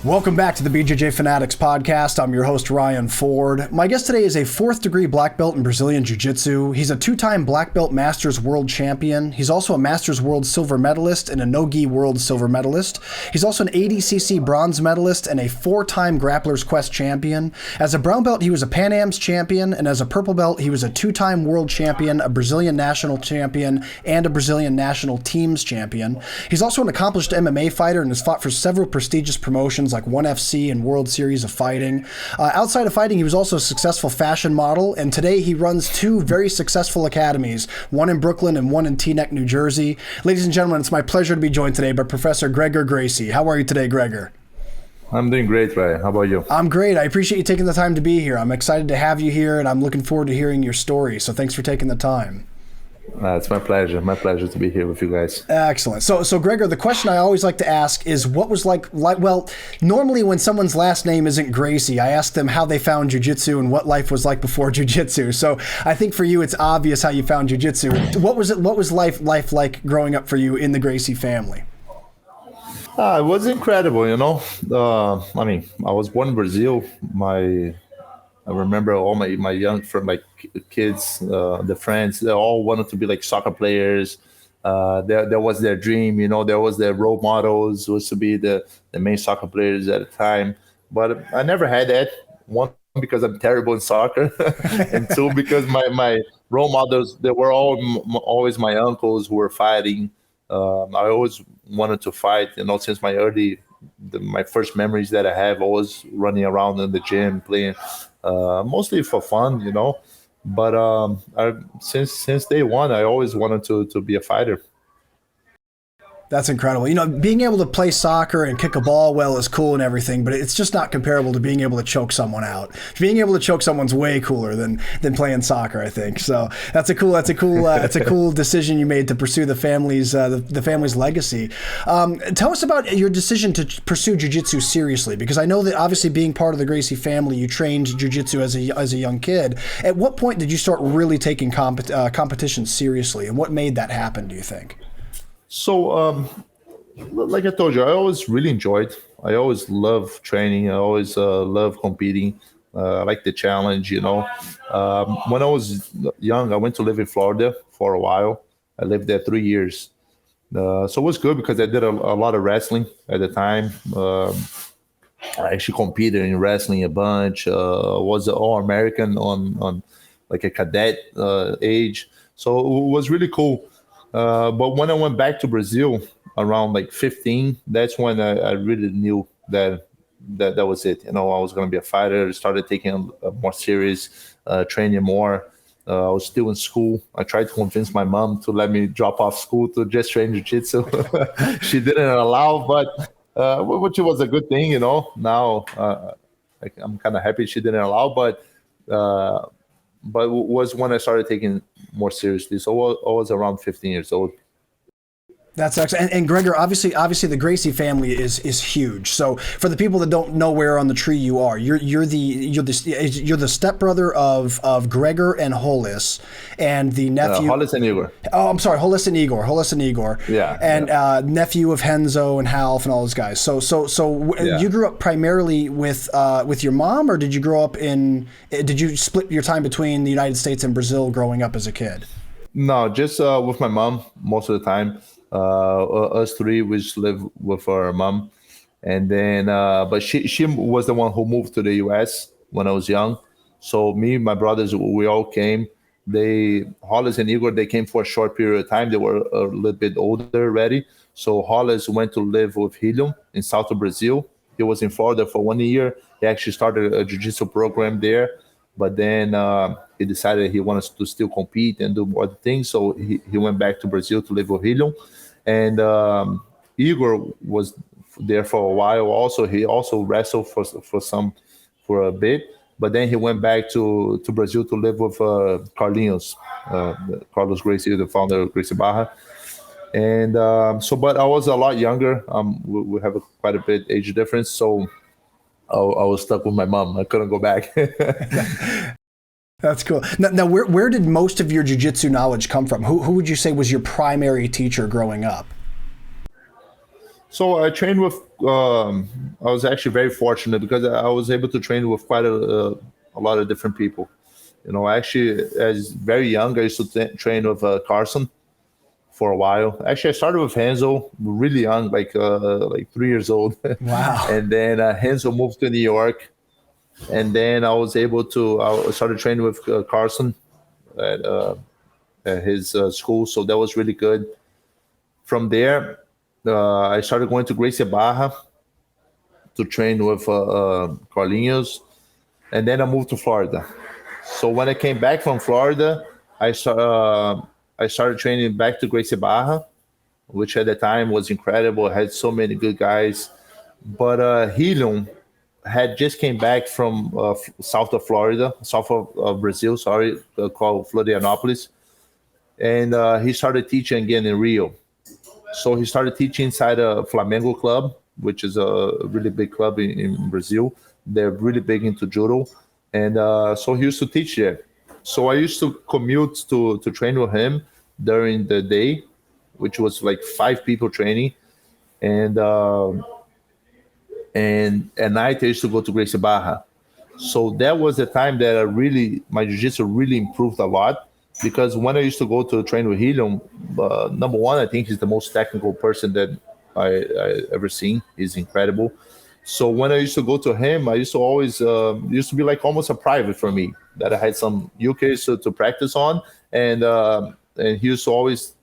Welcome back to the BJJ Fanatics podcast. I'm your host, Ryan Ford. My guest today is a 4th degree black belt in Brazilian Jiu Jitsu. He's a 2-time black belt Masters World Champion. He's also a Masters World Silver Medalist and a No-Gi World Silver Medalist. He's also an ADCC Bronze Medalist and a 4-time Grappler's Quest Champion. As a brown belt, he was a Pan Am's champion, and as a purple belt, he was a 2-time World Champion, a Brazilian National Champion, and a Brazilian National Teams Champion. He's also an accomplished MMA fighter and has fought for several prestigious promotions like ONE FC and World Series of Fighting. Outside of fighting, he was also a successful fashion model, and today he runs 2 very successful academies, one in Brooklyn and one in Teaneck, New Jersey. Ladies and gentlemen, it's my pleasure to be joined today by Professor Gregor Gracie. How are you today, Gregor? I'm doing great, Ryan. How about you? I'm great. I appreciate you taking the time to be here. I'm excited to have you here, and I'm looking forward to hearing your story, so thanks for taking the time. It's my pleasure. My pleasure to be here with you guys. Excellent. So Gregor, the question I always like to ask is what was like, well, normally when someone's last name isn't Gracie, I ask them how they found jiu-jitsu and what life was like before jiu-jitsu. So I think for you, it's obvious how you found jiu-jitsu. What was life like growing up for you in the Gracie family? It was incredible, you know. I was born in Brazil. I remember all my young kids, the friends, they all wanted to be like soccer players. There was their dream, you know, there was their role models, was to be the main soccer players at the time. But I never had that. 1, because I'm terrible in soccer, and 2, because my role models, they were always my uncles who were fighting. I always wanted to fight, you know, since my first memories that I have, always running around in the gym, playing, mostly for fun, you know. But since day one, I always wanted to be a fighter. That's incredible. You know, being able to play soccer and kick a ball well is cool and everything, but it's just not comparable to being able to choke someone out. Being able to choke someone's way cooler than playing soccer, I think. So that's a cool decision you made to pursue the family's legacy. Tell us about your decision to pursue jiu-jitsu seriously, because I know that obviously being part of the Gracie family, you trained jiu-jitsu as a young kid. At what point did you start really taking competition seriously, and what made that happen, do you think? So, like I told you, I always really enjoyed. I always love training. I always love competing. I like the challenge, you know. When I was young, I went to live in Florida for a while. I lived there 3 years. So it was good because I did a lot of wrestling at the time. I actually competed in wrestling a bunch. Was All-American on like a cadet age. So it was really cool. But when I went back to Brazil around like 15, that's when I really knew that was it. You know, I was going to be a fighter. I started taking a more serious, training more. I was still in school. I tried to convince my mom to let me drop off school to just train jiu-jitsu. She didn't allow, but which was a good thing, you know. Now I'm kind of happy she didn't allow, but it was when I started taking more seriously. So I was around 15 years old. That's excellent. And Gregor, obviously the Gracie family is huge. So for the people that don't know where on the tree you are, you're the stepbrother of Gregor and Hollis, and the nephew Hollis and Igor. Oh, I'm sorry, Hollis and Igor. Yeah. And nephew of Henzo and Half and all those guys. So yeah. You grew up primarily with your mom, or did you split your time between the United States and Brazil growing up as a kid? No, just with my mom most of the time. Us 3, we just live with our mom, and then but she was the one who moved to the US when I was young. So me, my brothers, we all came. Hollis and Igor, they came for a short period of time. They were a little bit older already. So Hollis went to live with Helium in south of Brazil. He was in Florida for 1 year. He actually started a jiu-jitsu program there, but then he decided he wanted to still compete and do more things. So he went back to Brazil to live with Helium. And Igor was there for a while. Also, he also wrestled for a bit, but then he went back to Brazil to live with Carlos Gracie, the founder of Gracie Barra. And but I was a lot younger. We have quite a bit age difference, so I was stuck with my mom. I couldn't go back. That's cool. Now where did most of your jiu-jitsu knowledge come from? Who would you say was your primary teacher growing up? So I trained with. I was actually very fortunate because I was able to train with quite a lot of different people. Actually, as very young, I used to train with Carson for a while. Actually, I started with Henzo really young, like 3 years old, Wow. and then Henzo moved to New York, and then I started training with Carson at, uh, at his school, so that was really good. From there, I started going to Gracie Barra to train with Carlinhos, and then I moved to Florida. So when I came back from Florida, I started training back to Gracie Barra, which at the time was incredible. Had so many good guys, but Helium had just came back from south of Florida, south of Brazil, sorry, called Florianopolis, and he started teaching again in Rio. So he started teaching inside a Flamengo club, which is a really big club in Brazil. They're really big into judo, and so he used to teach there. So I used to commute to train with him during the day, which was like 5 people training, and at night I used to go to Gracie Barra. So that was the time that my jiu-jitsu really improved a lot, because when I used to go to train with Helium, number one, I think he's the most technical person that I ever seen. He's incredible. So when I used to go to him, I used to always used to be like almost a private for me, that I had some ukes to practice on, and he used to always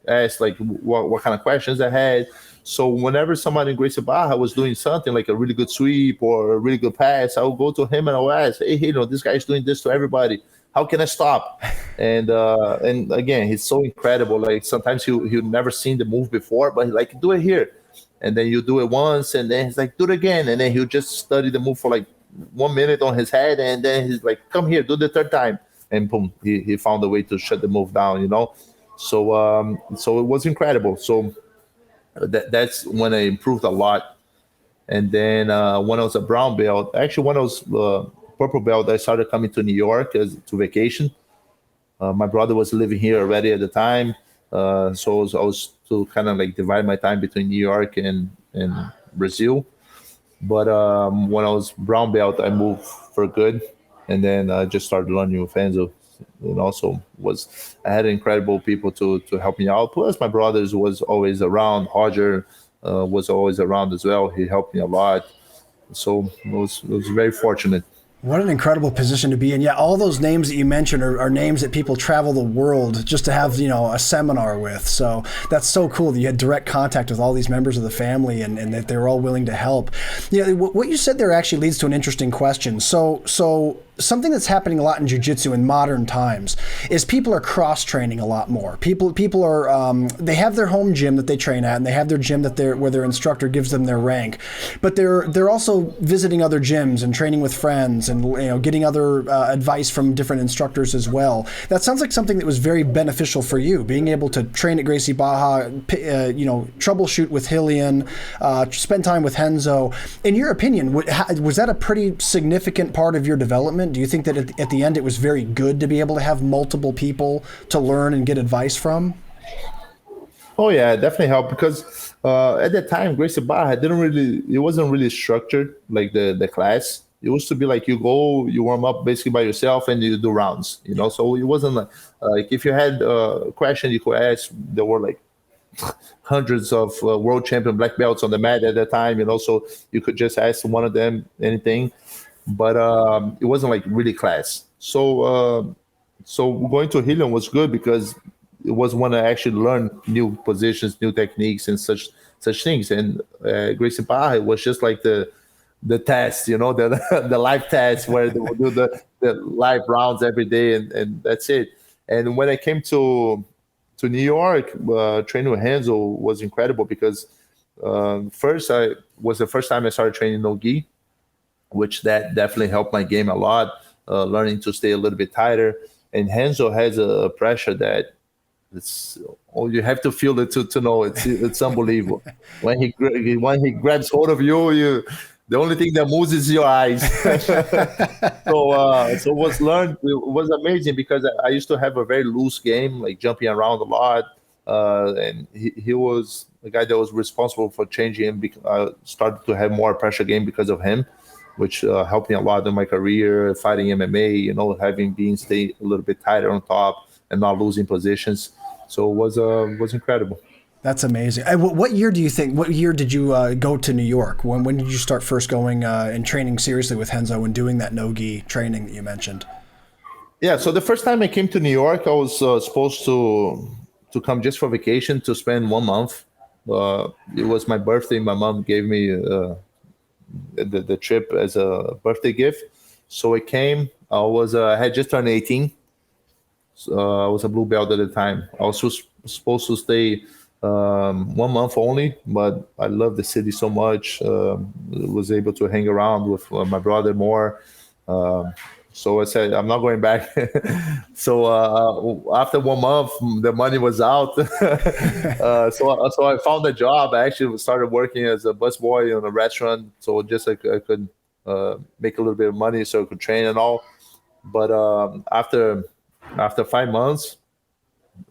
ask like what kind of questions I had. So whenever somebody in Gracie Barra was doing something like a really good sweep or a really good pass, I would go to him and I would ask, "Hey, this guy's doing this to everybody. How can I stop?" And again, he's so incredible. Like sometimes he'll never seen the move before, but he's like, "Do it here," and then you do it once, and then he's like, "Do it again," and then he'll just study the move for like 1 minute on his head, and then he's like, "Come here, do the third time," and boom, he found a way to shut the move down. So it was incredible. So that's when I improved a lot. And then when I was a brown belt, actually when I was purple belt, I started coming to New York to vacation. My brother was living here already at the time, so I was to kind of like divide my time between New York and Brazil. But when I was brown belt, I moved for good, and then I just started learning with Enzo. So I had incredible people to help me out. Plus, my brothers was always around. Roger was always around as well. He helped me a lot. So it was very fortunate. What an incredible position to be in. Yeah, all those names that you mentioned are names that people travel the world just to have, a seminar with. So that's so cool that you had direct contact with all these members of the family and that they were all willing to help. What you said there actually leads to an interesting question. So something that's happening a lot in jiu-jitsu in modern times is people are cross-training a lot more. People are they have their home gym that they train at, and they have their gym where their instructor gives them their rank, but they're also visiting other gyms and training with friends and getting other advice from different instructors as well. That sounds like something that was very beneficial for you, being able to train at Gracie Barra, troubleshoot with Hillian, spend time with Henzo. In your opinion, was that a pretty significant part of your development? Do you think that at the end it was very good to be able to have multiple people to learn and get advice from? Oh yeah, it definitely helped because at that time Gracie Barra it wasn't really structured like the class. It used to be like you go, you warm up basically by yourself, and you do rounds. So it wasn't like if you had a question you could ask. There were like hundreds of world champion black belts on the mat at that time. So you could just ask one of them anything. But it wasn't like really class. So going to Helium was good because it was when I actually learned new positions, new techniques, and such things. And Gracie Barra was just like the test, the live test where they will do the live rounds every day, and that's it. And when I came to New York, training with Henzo was incredible because first I was the first time I started training no gi, which that definitely helped my game a lot, learning to stay a little bit tighter. And Henzo has a pressure that you have to feel it to know it's unbelievable. When he grabs hold of you, the only thing that moves is your eyes. So it was amazing because I used to have a very loose game, like jumping around a lot. and he was the guy that was responsible for changing him. Started to have more pressure game because of him, which helped me a lot in my career, fighting MMA, having been stay a little bit tighter on top and not losing positions. So it was incredible. That's amazing. What year did you go to New York? When did you start first going and training seriously with Renzo and doing that no-gi training that you mentioned? Yeah, so the first time I came to New York, I was supposed to come just for vacation to spend 1 month. It was my birthday. My mom gave me the trip as a birthday gift. So I came. I had just turned 18. So I was a blue belt at the time. I was supposed to stay 1 month only, but I love the city so much. Was able to hang around with my brother more. So I said, I'm not going back. So after 1 month, the money was out. So I found a job. I actually started working as a busboy in a restaurant. So just I could make a little bit of money so I could train and all. But after 5 months,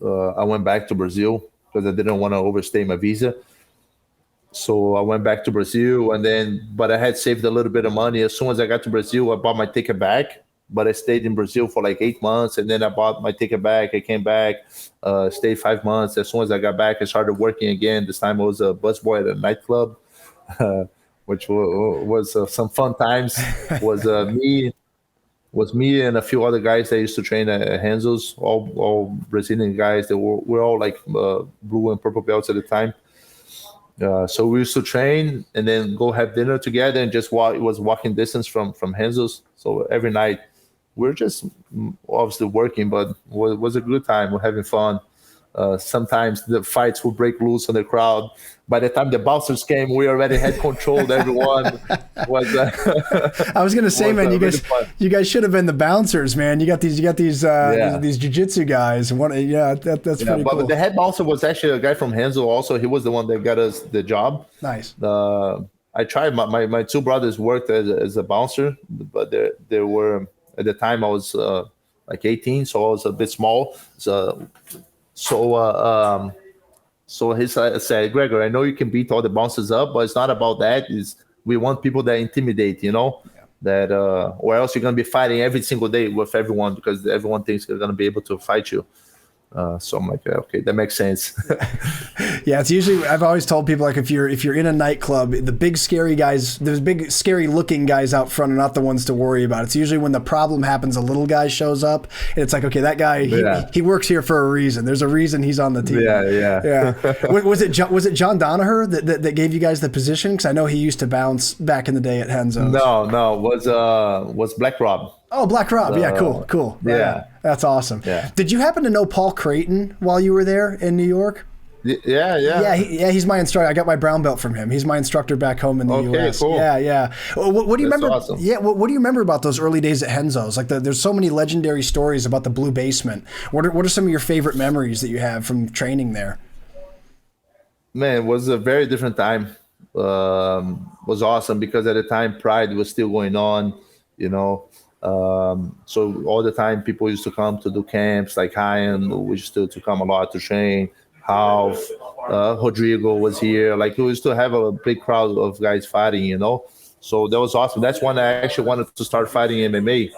I went back to Brazil because I didn't want to overstay my visa. So I went back to Brazil, but I had saved a little bit of money. As soon as I got to Brazil, I bought my ticket back. But I stayed in Brazil for like 8 months, and then I bought my ticket back. I came back, stayed 5 months. As soon as I got back, I started working again. This time I was a busboy at a nightclub, which was some fun times. Was me and a few other guys that used to train at Enzos, all Brazilian guys. We're all like blue and purple belts at the time. So we used to train and then go have dinner together and just walk. It was walking distance from Enzos. So every night we're just obviously working, but it was a good time. We're having fun. Sometimes the fights would break loose on the crowd. By the time the bouncers came, we already had controlled everyone. I was gonna say, man, you guys should have been the bouncers, man. You got these jiu-jitsu guys. That's pretty cool. But the head bouncer was actually a guy from Enzos. Also, he was the one that got us the job. Nice. I tried. My two brothers worked as a bouncer, but they were at the time I was like 18, so I was a bit small. So he said, Gregor, I know you can beat all the bouncers up, but it's not about that. We want people that intimidate, that or else you're going to be fighting every single day with everyone because everyone thinks they're going to be able to fight you. So I'm like, okay, that makes sense. Yeah, it's usually, I've always told people, like, if you're in a nightclub, the big scary guys, those big scary looking guys out front are not the ones to worry about. It's usually when the problem happens, a little guy shows up and it's like, okay, that guy, he works here for a reason. There's a reason he's on the team. Yeah. Was it John Donaher that gave you guys the position? Because I know he used to bounce back in the day at Enzos. No, was Black Rob. Oh, Black Rob. Yeah, cool. Yeah. That's awesome. Yeah. Did you happen to know Paul Creighton while you were there in New York? Yeah. He's my instructor. I got my brown belt from him. He's my instructor back home in the U.S. Cool. Yeah. What do you remember? Awesome. Yeah, what do you remember about those early days at Enzos? Like, there's so many legendary stories about the blue basement. What are some of your favorite memories that you have from training there? Man, it was a very different time. Was awesome because at the time Pride was still going on, so all the time people used to come to do camps, like Ryan, we used to come a lot to train. Half, Rodrigo was here. Like, we used to have a big crowd of guys fighting, So that was awesome. That's when I actually wanted to start fighting MMA,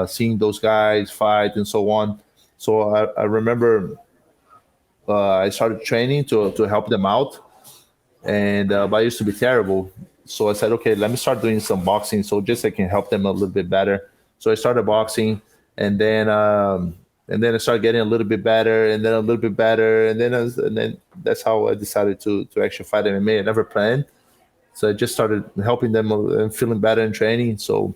seeing those guys fight and so on. So I remember I started training to help them out, and but I used to be terrible. So I said, okay, let me start doing some boxing so just I can help them a little bit better. So I started boxing, and then I started getting a little bit better, and then a little bit better, and then that's how I decided to actually fight MMA. I never planned, so I just started helping them and feeling better in training. So,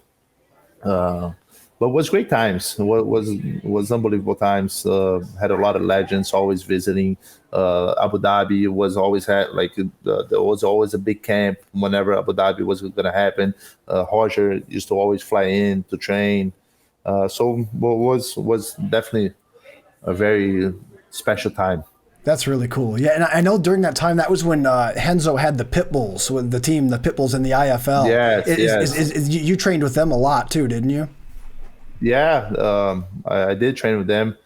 but it was great times. It was unbelievable times. Had a lot of legends always visiting. Abu Dhabi was always there was always a big camp whenever Abu Dhabi was going to happen. Roger used to always fly in to train. So it was definitely a very special time. That's really cool. Yeah, and I know during that time, that was when Renzo had the Pitbulls, with the team, the Pitbulls in the IFL. Yes. You trained with them a lot too, didn't you? Yeah, I did train with them.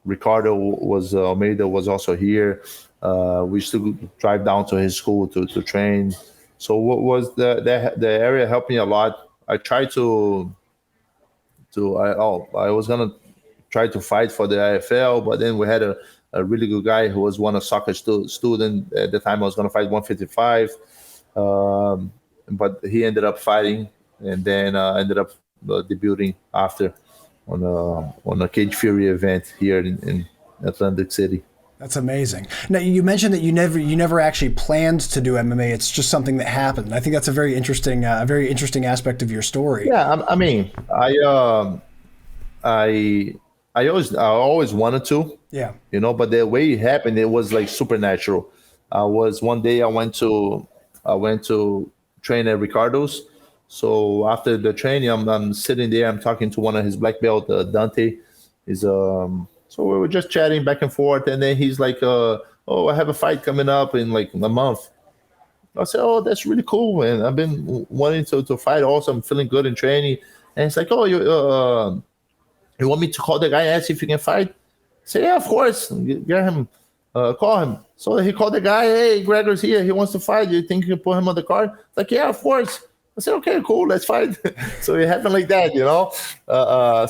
Ricardo was Almeida was also here. We used to drive down to his school to train. So what was the area helped me a lot. I tried I was gonna try to fight for the IFL, but then we had a really good guy who was one of soccer student at the time. I was gonna fight 155, but he ended up fighting, and then ended up debuting after on a Cage Fury event here in Atlantic City. That's amazing. Now, you mentioned that you never actually planned to do MMA. It's just something that happened. I think that's a very interesting aspect of your story. Yeah, I mean, I always wanted to. Yeah. But the way it happened, it was like supernatural. One day I went to train at Ricardo's. So after the training, I'm sitting there, I'm talking to one of his black belt, Dante. So we were just chatting back and forth, and then he's like, "Oh, I have a fight coming up in like a month." I said, "Oh, that's really cool, man. I've been wanting to fight. Also, I'm feeling good in training." And it's like, "Oh, you want me to call the guy and ask if you can fight?" I said, "Yeah, of course. Get him, call him." So he called the guy. "Hey, Gregor's here. He wants to fight. You think you can put him on the card?" It's like, "Yeah, of course." I said, "Okay, cool, let's fight." So it happened like that,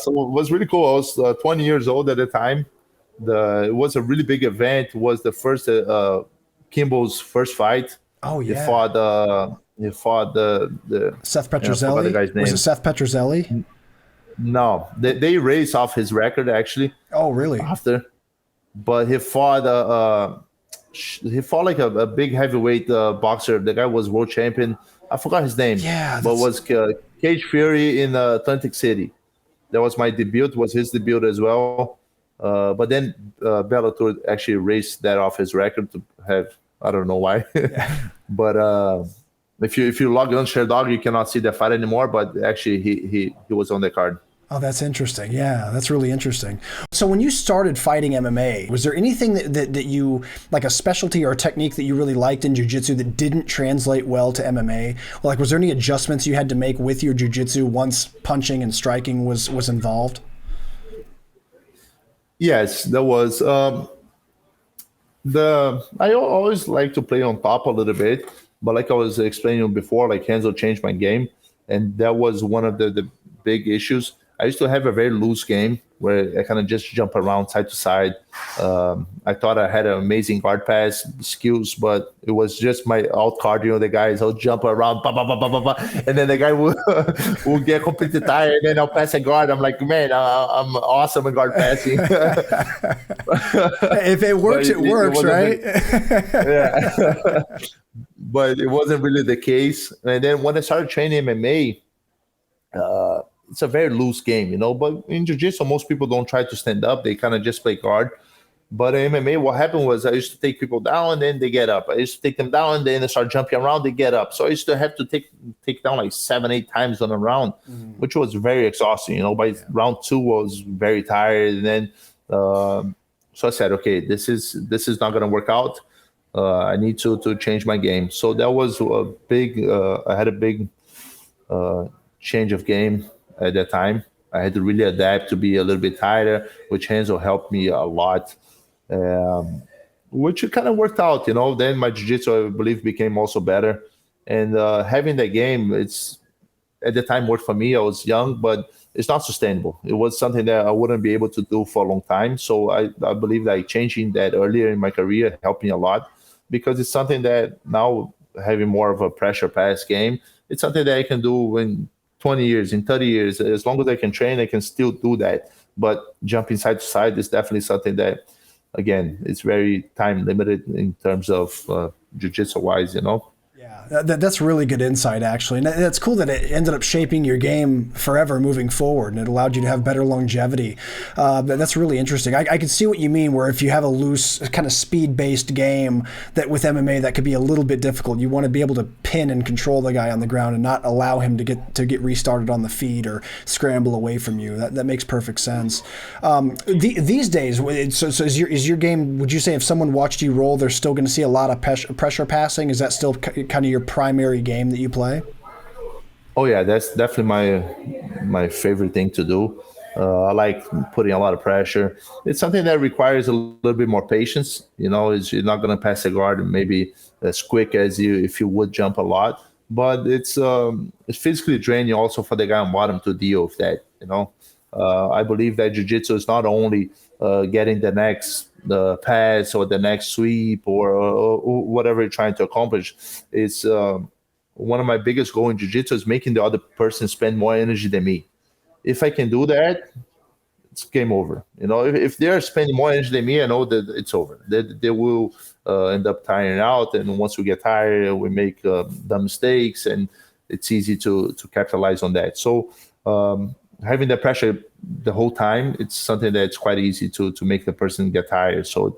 So it was really cool. I was 20 years old at the time. It was a really big event. It was the first Kimball's first fight. Oh yeah. He fought the Seth Petrozelli. The guy's name. Was it Seth Petrozelli? No, they erased off his record actually. Oh really? After, but he fought like a big heavyweight boxer. The guy was world champion. I forgot his name. Yeah, but was Cage Fury in Atlantic City. That was my debut. Was his debut as well. But then Bellator actually erased that off his record to have, I don't know why. But if you log on Sherdog, you cannot see the fight anymore. But actually, he was on the card. Oh, that's interesting. Yeah, that's really interesting. So when you started fighting MMA, was there anything that you, like a specialty or a technique that you really liked in jiu-jitsu that didn't translate well to MMA? Like, was there any adjustments you had to make with your jiu-jitsu once punching and striking was involved? Yes, there was. I always like to play on top a little bit, but like I was explaining before, like Enzo changed my game, and that was one of the big issues. I used to have a very loose game where I kind of just jump around side to side. I thought I had an amazing guard pass skills, but it was just my out cardio. The guys, I'll jump around, bah, bah, bah, bah, bah, bah, and then the guy will get completely tired, and then I'll pass a guard. I'm like, man, I'm awesome at guard passing. If it works, it works, right? Yeah. But it wasn't really the case. And then when I started training MMA, it's a very loose game, but in jiu-jitsu, most people don't try to stand up. They kind of just play guard. But in MMA, what happened was I used to take people down and then they get up. I used to take them down and then they start jumping around, they get up. So I used to have to take down like 7-8 times on a round, which was very exhausting. By round 2, I was very tired. And then, so I said, okay, this is not going to work out. I need to change my game. So that was a big, I had a big change of game at that time. I had to really adapt to be a little bit tighter, which Enzo helped me a lot, which kind of worked out. Then my jiu-jitsu, I believe, became also better. And having that game, it's at the time worked for me. I was young, but it's not sustainable. It was something that I wouldn't be able to do for a long time. So I believe that changing that earlier in my career helped me a lot, because it's something that now, having more of a pressure pass game, it's something that I can do in 20 years, in 30 years. As long as I can train, I can still do that. But jumping side to side is definitely something that, again, it's very time limited in terms of jiu-jitsu wise, Yeah, that's really good insight, actually. And that's cool that it ended up shaping your game forever moving forward, and it allowed you to have better longevity. That's really interesting. I can see what you mean, where if you have a loose, kind of speed-based game, that with MMA that could be a little bit difficult. You want to be able to pin and control the guy on the ground and not allow him to get restarted on the feet or scramble away from you. That makes perfect sense. These days, so is your game, would you say if someone watched you roll, they're still going to see a lot of pressure passing? Is that still kind of your primary game that you play? Oh yeah, that's definitely my favorite thing to do. I like putting a lot of pressure. It's something that requires a little bit more patience. Is you're not going to pass a guard maybe as quick as you if you would jump a lot, but it's physically draining also for the guy on bottom to deal with that. I believe that jiu-jitsu is not only getting the pass or the next sweep or whatever you're trying to accomplish. It's one of my biggest goals in jiu-jitsu is making the other person spend more energy than me. If I can do that, it's game over. If they're spending more energy than me, I know that it's over. They will end up tiring out, and once we get tired, we make dumb mistakes, and it's easy to capitalize on that. So having that pressure the whole time, it's something that's quite easy to make the person get tired. So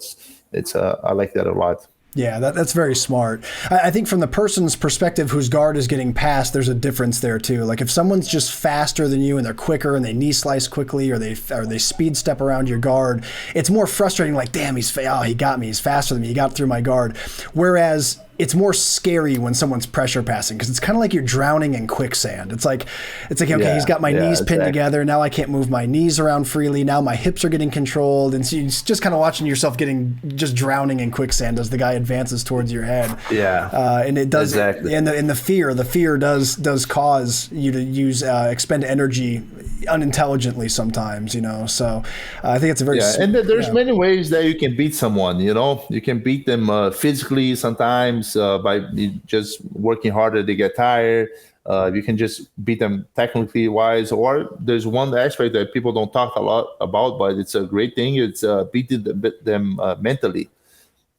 it's I like that a lot. Yeah, that's very smart. I think from the person's perspective whose guard is getting passed, there's a difference there too. Like if someone's just faster than you and they're quicker and they knee slice quickly or they speed step around your guard, it's more frustrating. Like, damn, he got me. He's faster than me. He got through my guard. Whereas it's more scary when someone's pressure passing because it's kind of like you're drowning in quicksand. It's like okay, he's got my knees pinned together. Now I can't move my knees around freely. Now my hips are getting controlled, and so you're just kind of watching yourself just drowning in quicksand as the guy advances towards your head. Yeah, and it does. Exactly. And the fear does cause you to expend energy unintelligently sometimes. So I think it's a very and there's many ways that you can beat someone. You can beat them physically sometimes. By just working harder, they get tired. You can just beat them technically wise, or there's one aspect that people don't talk a lot about, but it's a great thing. It's beating them mentally.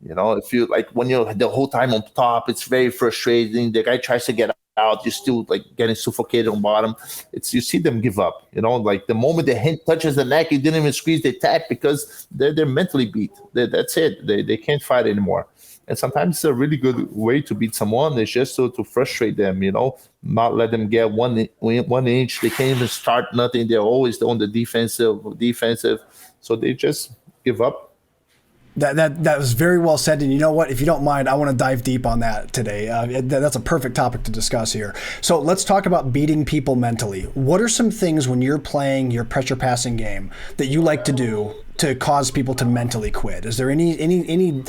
If you like when you're the whole time on top, it's very frustrating. The guy tries to get out, you're still like getting suffocated on bottom. You see them give up. Like the moment the hand touches the neck, you didn't even squeeze, they tap because they're mentally beat. That's it. They can't fight anymore. And sometimes it's a really good way to beat someone is just to frustrate them, not let them get 1 inch. They can't even start nothing. They're always on the defensive. So they just give up. That was very well said. And you know what? If you don't mind, I want to dive deep on that today. That's a perfect topic to discuss here. So let's talk about beating people mentally. What are some things when you're playing your pressure passing game that you like to do to cause people to mentally quit? Is there any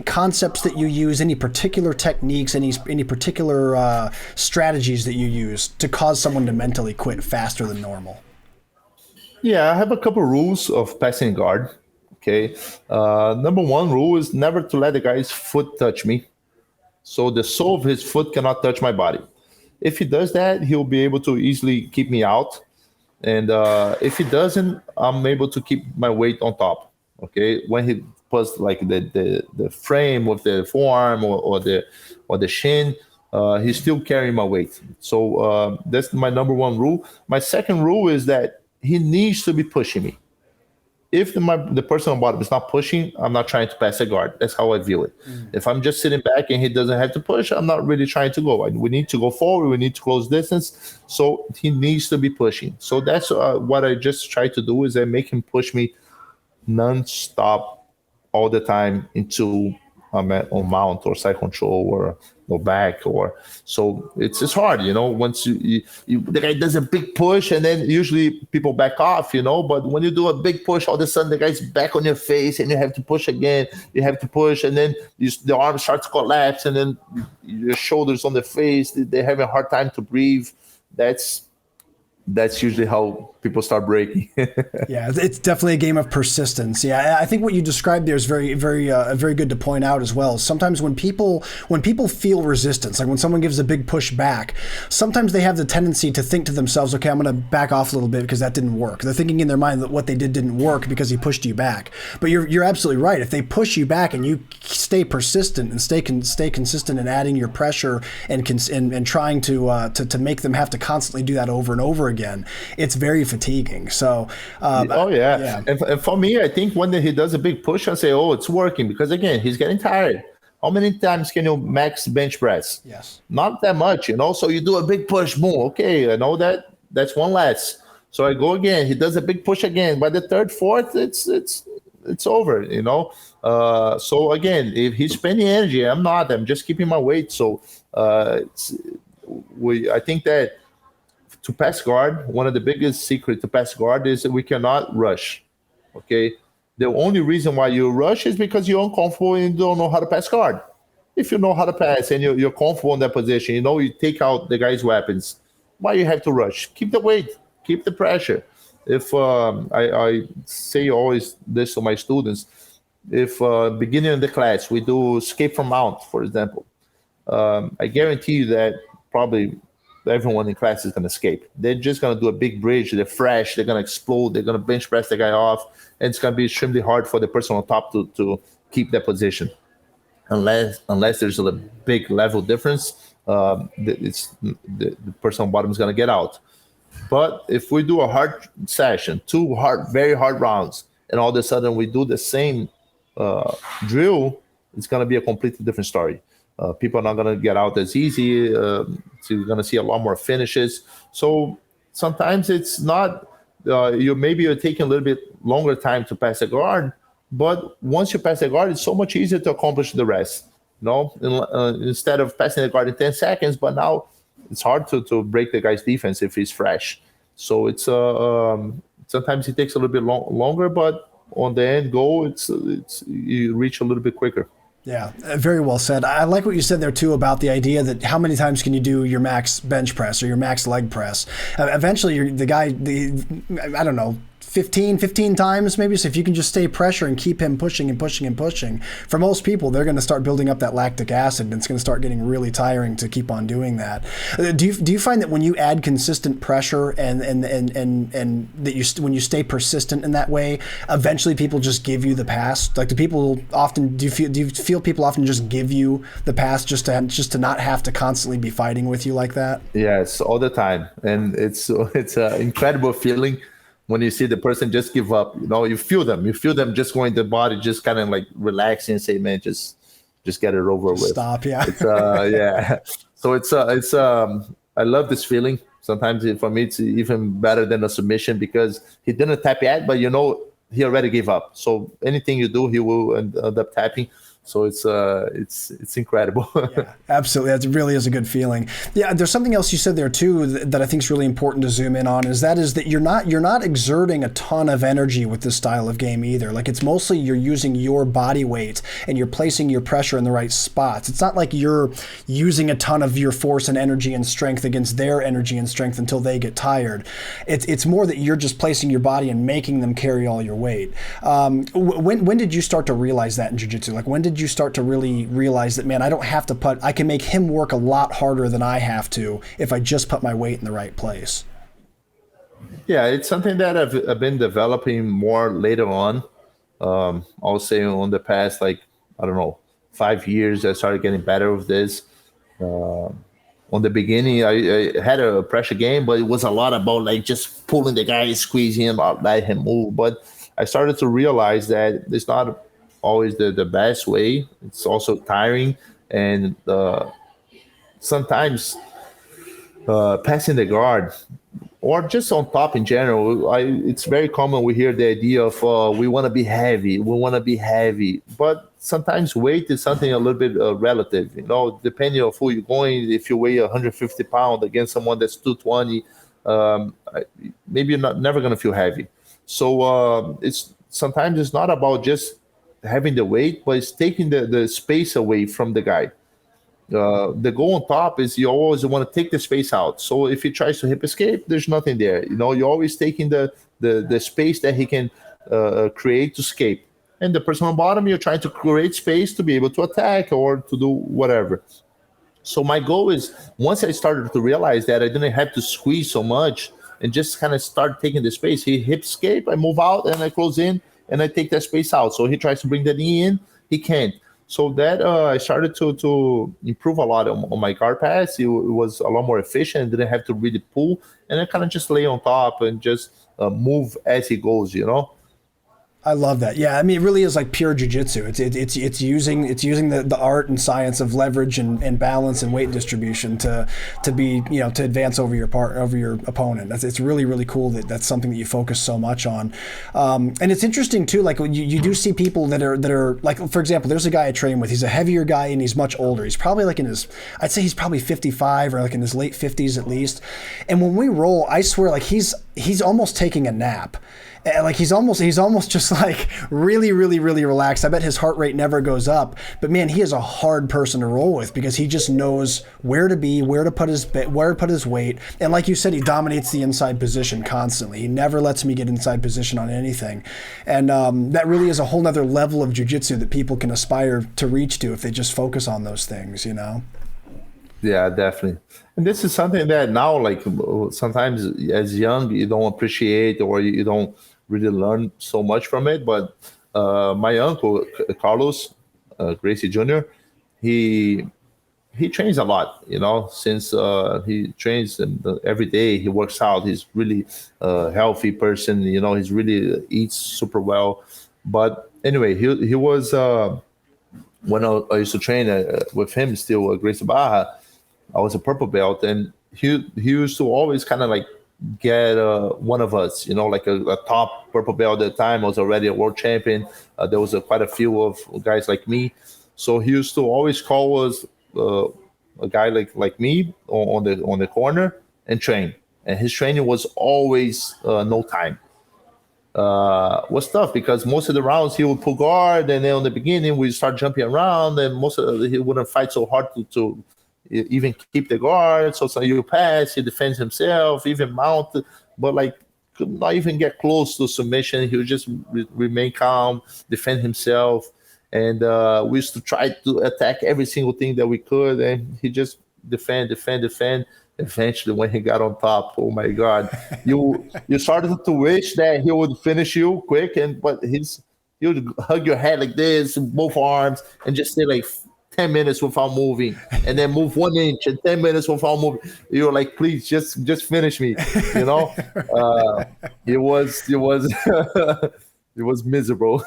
concepts that you use, any particular techniques, any particular strategies that you use to cause someone to mentally quit faster than normal? Yeah, I have a couple rules of passing guard. Okay. Number one rule is never to let the guy's foot touch me. So the sole of his foot cannot touch my body. If he does that, he'll be able to easily keep me out. And if he doesn't, I'm able to keep my weight on top. Okay. When he puts like the frame with the forearm or the shin, he's still carrying my weight. So that's my number one rule. My second rule is that he needs to be pushing me. If the person on bottom is not pushing, I'm not trying to pass a guard. That's how I view it. If I'm just sitting back and he doesn't have to push, I'm not really trying to go. We need to go forward. We need to close distance. So he needs to be pushing. So that's what I just try to do is I make him push me non-stop all the time into on mount or side control or back or so it's hard, once you the guy does a big push and then usually people back off, but when you do a big push, all of a sudden the guy's back on your face and you have to push again, you have to push, and then the arm starts to collapse and then your shoulders on the face, they're having a hard time to breathe. That's usually how people start breaking. Yeah, it's definitely a game of persistence. Yeah, I think what you described there is very, very, very good to point out as well. Sometimes when people feel resistance, like when someone gives a big push back, sometimes they have the tendency to think to themselves, okay, I'm going to back off a little bit because that didn't work. They're thinking in their mind that what they did didn't work because he pushed you back. But you're absolutely right. If they push you back and you stay persistent and stay consistent in adding your pressure and trying to make them have to constantly do that over and over again, it's very fatiguing. So yeah. And for me, I think when he does a big push, I say, oh, it's working, because again, he's getting tired. How many times can you max bench press? Yes, not that much, So you do a big push, boom, okay, I know that's one less. So I go again, he does a big push again. By the third, fourth, it's over, So again, if he's spending energy, I'm just keeping my weight. So I think that to pass guard, one of the biggest secret to pass guard is that we cannot rush. Okay. The only reason why you rush is because you're uncomfortable and you don't know how to pass guard. If you know how to pass and you're comfortable in that position, you take out the guy's weapons. Why you have to rush? Keep the weight, keep the pressure. If I say always this to my students, if beginning of the class we do escape from mount, for example, I guarantee you that probably everyone in class is going to escape. They're just going to do a big bridge. They're fresh. They're going to explode. They're going to bench press the guy off. And it's going to be extremely hard for the person on top to keep that position. Unless there's a big level difference, the person on bottom is going to get out. But if we do a hard session, very hard rounds, and all of a sudden we do the same drill, it's going to be a completely different story. People are not going to get out as easy. So you're going to see a lot more finishes. So sometimes it's not, you're taking a little bit longer time to pass a guard, but once you pass the guard, it's so much easier to accomplish the rest. Instead of passing the guard in 10 seconds, but now it's hard to break the guy's defense if he's fresh. So it's sometimes it takes a little bit longer, but on the end goal, it's you reach a little bit quicker. Yeah, very well said. I like what you said there too about the idea that how many times can you do your max bench press or your max leg press? Eventually, I don't know, 15 times maybe. So if you can just stay pressure and keep him pushing and pushing and pushing, for most people, they're going to start building up that lactic acid, and it's going to start getting really tiring to keep on doing that. Do you find that when you add consistent pressure and that when you stay persistent in that way, eventually people just give you the pass? Like, do you feel people often just give you the pass just to not have to constantly be fighting with you like that? Yes, all the time, and it's an incredible feeling when you see the person just give up. You feel them just going to the body, just kind of like relaxing and say, man, just get it over with. Stop. Yeah. Yeah. So I love this feeling. Sometimes for me, it's even better than a submission because he didn't tap yet, but he already gave up. So anything you do, he will end up tapping. So it's incredible. Yeah, absolutely. That really is a good feeling. Yeah, there's something else you said there too that I think is really important to zoom in on. Is that you're not exerting a ton of energy with this style of game either. Like, it's mostly you're using your body weight and you're placing your pressure in the right spots. It's not like you're using a ton of your force and energy and strength against their energy and strength until they get tired. It's more that you're just placing your body and making them carry all your weight. When did you start to realize that in jiu-jitsu? Like, when did you start to really realize that, man, I can make him work a lot harder than I have to if I just put my weight in the right place? Yeah, it's something that I've been developing more later on. I'll say on the past, like, I don't know, 5 years, I started getting better with this. On the beginning, I had a pressure game, but it was a lot about like just pulling the guy, squeezing him, let him move. But I started to realize that it's not always the best way. It's also tiring, and sometimes passing the guard or just on top in general, it's very common we hear the idea of we want to be heavy, but sometimes weight is something a little bit relative, depending on who you're going. If you weigh 150 pounds against someone that's 220, maybe you're never going to feel heavy. So sometimes it's not about just having the weight, but it's taking the space away from the guy. The goal on top is you always want to take the space out. So if he tries to hip escape, there's nothing there. You're always taking the space that he can create to escape. And the person on bottom, you're trying to create space to be able to attack or to do whatever. So my goal is, once I started to realize that I didn't have to squeeze so much and just kind of start taking the space. He hip escape, I move out and I close in and I take that space out. So he tries to bring the knee in, he can't. So that I started to improve a lot on my guard pass. It was a lot more efficient. Didn't have to really pull, and I kind of just lay on top and just move as he goes. I love that. Yeah, I mean, it really is like pure jujitsu. It's using the art and science of leverage and balance and weight distribution to be, you know, to advance over your opponent. It's really, really cool that that's something that you focus so much on. And it's interesting too. Like when you do see people that are like, for example, there's a guy I train with. He's a heavier guy and he's much older. He's probably like I'd say he's probably 55 or like in his late 50s at least. And when we roll, I swear, like he's almost taking a nap. Like he's almost just like really, really, really relaxed. I bet his heart rate never goes up. But man, he is a hard person to roll with because he just knows where to be, where to put his weight. And like you said, he dominates the inside position constantly. He never lets me get inside position on anything. And that really is a whole nother level of jiu-jitsu that people can aspire to reach to if they just focus on those things, you know? Yeah, definitely. And this is something that now, like sometimes as young, you don't appreciate or you don't really learn so much from it. But my uncle, Carlos Gracie Jr., he trains a lot, you know, since he trains every day, he works out. He's really a healthy person, you know, he's really eats super well. But anyway, he was, when I used to train with him still, Gracie Barra, I was a purple belt, and he used to always kind of like get one of us, you know, like a top purple belt at the time. I was already a world champion. There was quite a few of guys like me. So he used to always call us a guy like me on the corner and train. And his training was always no time. Was tough because most of the rounds he would pull guard, and then on the beginning we start jumping around, and he wouldn't fight so hard to even keep the guard. So you pass, he defends himself, even mount, but like could not even get close to submission. He would just remain calm, defend himself. And we used to try to attack every single thing that we could, and he just defend. Eventually, when he got on top, oh my God, you started to wish that he would finish you quick, but he would hug your head like this, both arms, and just stay like 10 minutes without moving, and then move 1 inch and 10 minutes without moving. You're like, please just finish me, you know. It was it was miserable.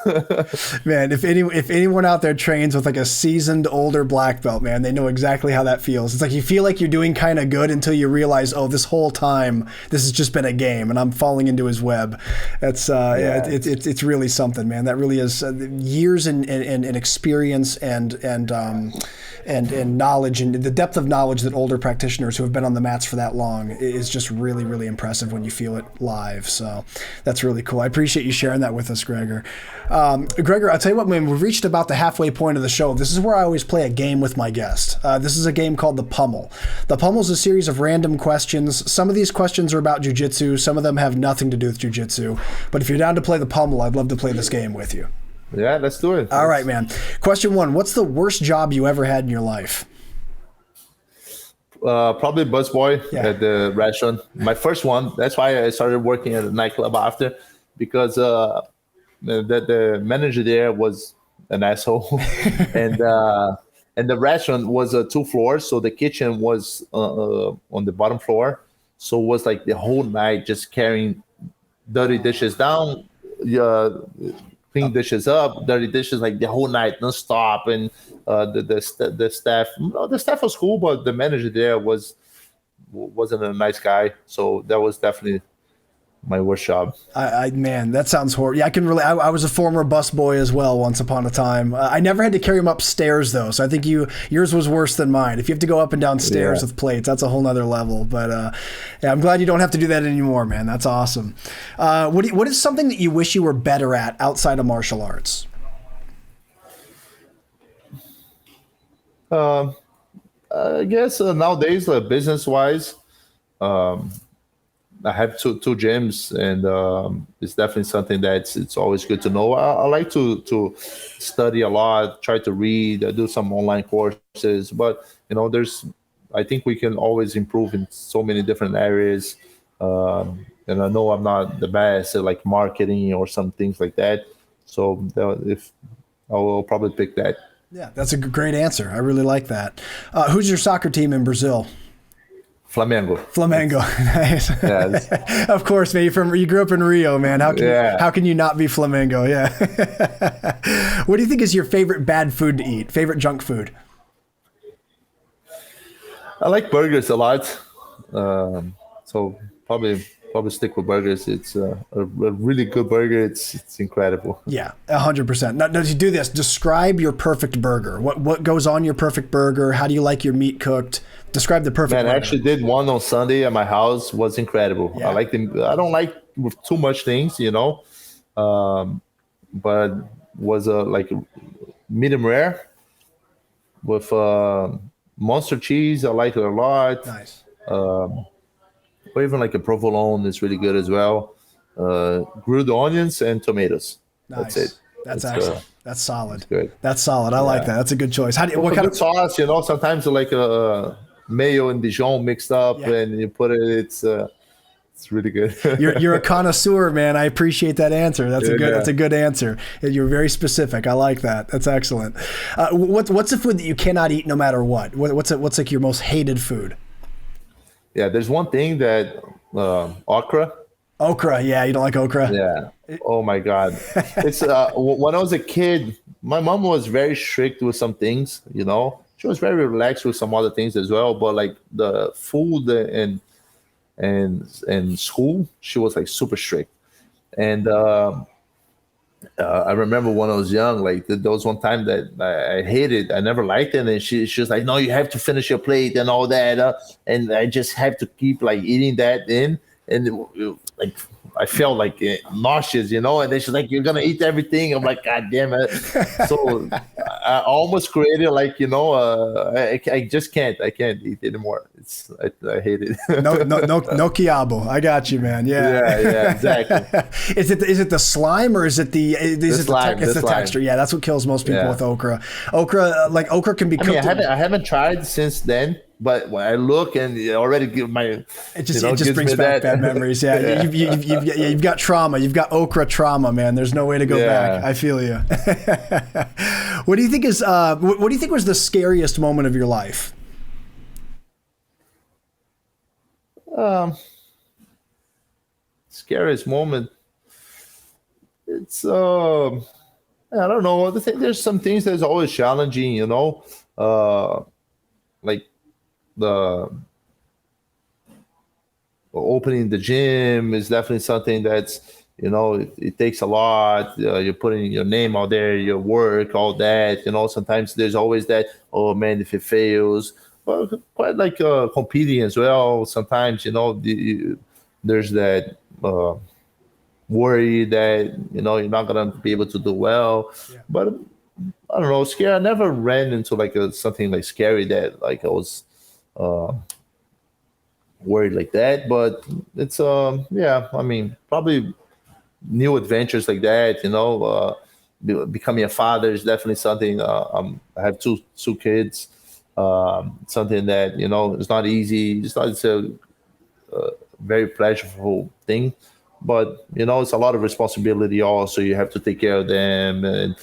Man, if anyone out there trains with like a seasoned older black belt, man, they know exactly how that feels. It's like you feel like you're doing kind of good until you realize, oh, this whole time this has just been a game and I'm falling into his web. It's it's really something, man. That really is years and experience and knowledge, and the depth of knowledge that older practitioners who have been on the mats for that long is just really, really impressive when you feel it live. So that's really cool. I appreciate you sharing that with us, Gregor. Gregor, I'll tell you what, man, we've reached about the halfway point of the show. This is where I always play a game with my guest. This is a game called the Pummel. The Pummel is a series of random questions. Some of these questions are about jiu-jitsu. Some of them have nothing to do with jiu-jitsu. But if you're down to play the Pummel, I'd love to play this game with you. Yeah, let's do it. All right, man. Question 1, what's the worst job you ever had in your life? Probably busboy at the restaurant. My first one. That's why I started working at a nightclub after, because the manager there was an asshole, and the restaurant was 2 floors, so the kitchen was on the bottom floor. So it was like the whole night just carrying dirty dishes down, clean dishes up, dirty dishes, like the whole night, non-stop. And the staff, the staff was cool, but the manager there wasn't a nice guy. So that was definitely my worst job. Man, that sounds horrible. Yeah, I can really. I was a former busboy as well once upon a time. I never had to carry him upstairs though, so I think yours was worse than mine. If you have to go up and down stairs with plates, that's a whole nother level. But yeah, I'm glad you don't have to do that anymore, man. That's awesome. What is something that you wish you were better at outside of martial arts? I guess nowadays, business-wise, I have two gyms, and it's definitely something that it's always good to know. I like to study a lot, try to read, do some online courses, but I think we can always improve in so many different areas. And I know I'm not the best at like marketing or some things like that. So if I will probably pick that. Yeah, that's a great answer. I really like that. Who's your soccer team in Brazil? Flamengo. Flamengo. Nice. Yeah, of course, man. You grew up in Rio, man. How can you not be Flamengo? Yeah. What do you think is your favorite bad food to eat? Favorite junk food? I like burgers a lot. So probably stick with burgers. It's a really good burger. It's incredible. Yeah, 100%. Now, as you do this, describe your perfect burger. What goes on your perfect burger? How do you like your meat cooked? Describe the perfect burger. I actually did one on Sunday at my house. Was incredible. Yeah. I like them. I don't like with too much things, but was like medium rare with monster cheese. I like it a lot. Nice. Or even like a provolone is really good as well. Grilled onions and tomatoes. Nice. That's it. That's excellent. That's solid. That's good. That's solid. I like that. That's a good choice. What kind of sauce? Sometimes like a mayo and Dijon mixed up, and you put it. It's really good. You're a connoisseur, man. I appreciate that answer. That's a good answer. You're very specific. I like that. That's excellent. What's a food that you cannot eat no matter what? What's like your most hated food? Yeah, there's one thing that okra. Okra, yeah, you don't like okra? Yeah. Oh my God. It's when I was a kid, my mom was very strict with some things. She was very relaxed with some other things as well. But like the food and school, she was like super strict. And I remember when I was young, like there was one time that I hated, I never liked it. And she was like, no, you have to finish your plate and all that. And I just have to keep like eating that in. And like I felt like nauseous, and then she's like, you're going to eat everything. I'm like, God damn it. So I almost created like, I just can't. I can't eat anymore. I hate it. No quiabo. I got you, man. Yeah, exactly. Is it the slime or is it the texture? Yeah, that's what kills most people with okra. Okra can be cooked. I haven't tried since then. But when I look and already give it just brings back bad memories. Yeah, you've got trauma. You've got okra trauma, man. There's no way to go back. I feel you. What do you think is? What do you think was the scariest moment of your life? Scariest moment. It's I don't know. I think there's some things that's always challenging. Like the opening the gym is definitely something that's it takes a lot. You're putting your name out there, your work, all that. Sometimes there's always that, oh man, if it fails. But quite like competing as well. Sometimes there's that worry that you're not gonna be able to do well. But I don't know, scary. I never ran into like something like scary that like I was worried like that, but it's probably new adventures like that. Becoming a father is definitely something. I have two kids. Something that it's not easy. It's a very pleasurable thing, but it's a lot of responsibility. Also, you have to take care of them, and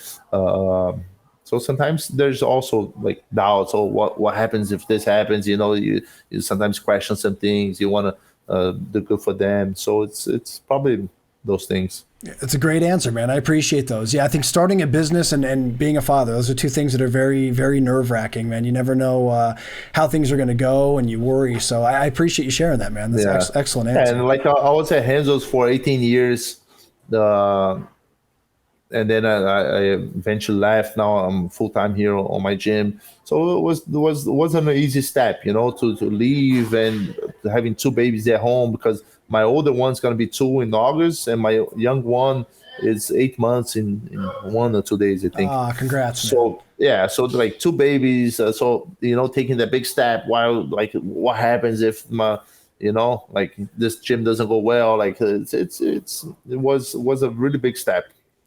so sometimes there's also like doubts. Oh, what happens if this happens? You sometimes question some things. You want to do good for them. So it's probably those things. It's a great answer, man. I appreciate those. Yeah, I think starting a business and being a father, those are two things that are very, very nerve-wracking, man. You never know how things are going to go, and you worry. So I appreciate you sharing that, man. That's excellent answer. And like I was at Enzos for 18 years. And then I eventually left. Now I'm full time here on my gym. So it wasn't an easy step, to leave and having two babies at home, because my older one's gonna be 2 in August, and my young one is 8 months in 1 or 2 days, I think. Congrats. So man. So like 2 babies. So taking that big step. While like, what happens if my like this gym doesn't go well? Like it was a really big step.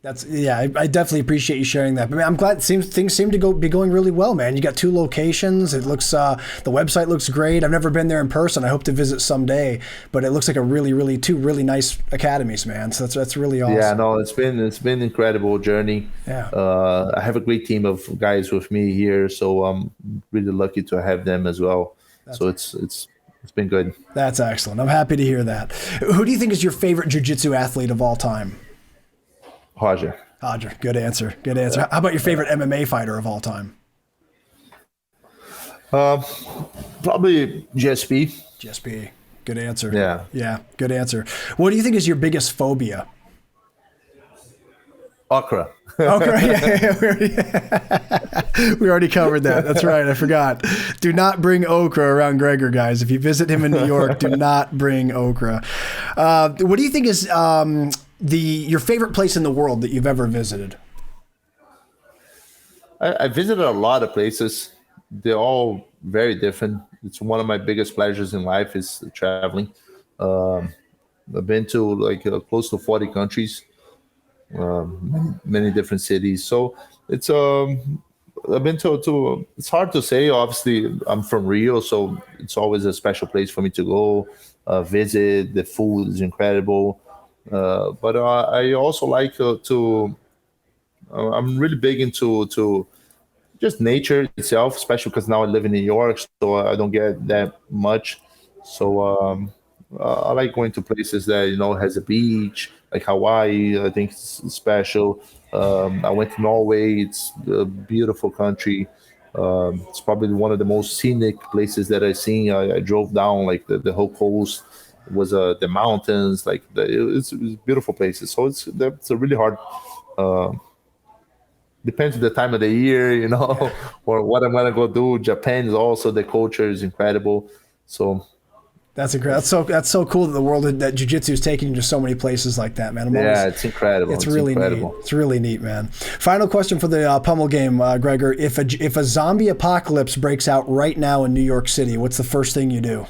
I definitely appreciate you sharing that. But man, I'm glad things seem to be going really well, man. You got 2 locations. It looks the website looks great. I've never been there in person. I hope to visit someday. But it looks like a 2 really nice academies, man. So that's really awesome. Yeah, no, it's been an incredible journey. Yeah. I have a great team of guys with me here, so I'm really lucky to have them as well. It's it's been good. That's excellent. I'm happy to hear that. Who do you think is your favorite jiu-jitsu athlete of all time? Roger. Roger. Good answer. Good answer. How about your favorite MMA fighter of all time? Probably GSP. GSP. Good answer. Yeah. Yeah. Good answer. What do you think is your biggest phobia? Okra. Okra. We already covered that. That's right. I forgot. Do not bring okra around Gregor, guys. If you visit him in New York, do not bring okra. What do you think is your favorite place in the world that you've ever visited? I visited a lot of places. They're all very different. It's one of my biggest pleasures in life is traveling. I've been to like close to 40 countries, many different cities. So it's I've been to it's hard to say. Obviously, I'm from Rio, so it's always a special place for me to go visit. The food is incredible, but I also like to. I'm really big into just nature itself, especially because now I live in New York, so I don't get that much. So I like going to places that has a beach, like Hawaii. I think it's special. I went to Norway. It's a beautiful country. It's probably one of the most scenic places that I've seen. I drove down like the whole coast. It was the mountains, like it's beautiful places. So that's a really hard. Depends on the time of the year, or what I'm gonna go do. Japan is also, the culture is incredible. So that's incredible. That's so cool that the world that jiu-jitsu is taking you to so many places like that, man. It's incredible. It's really incredible. Neat. It's really neat, man. Final question for the Pummel game, Gregor. If a zombie apocalypse breaks out right now in New York City, what's the first thing you do?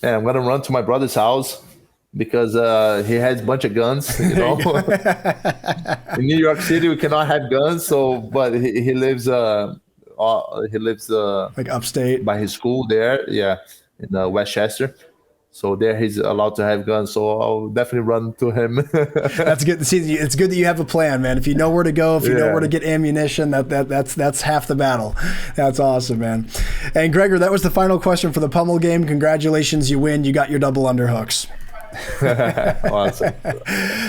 Yeah, I'm gonna run to my brother's house because he has a bunch of guns. In New York City, we cannot have guns. But he lives like upstate by his school there. Yeah, in Westchester. So there he's allowed to have guns. So I'll definitely run to him. That's good. See, it's good that you have a plan, man. If you know where to go, if you know where to get ammunition, that's half the battle. That's awesome, man. And Gregor, that was the final question for the Pummel game. Congratulations, you win. You got your double underhooks. Awesome.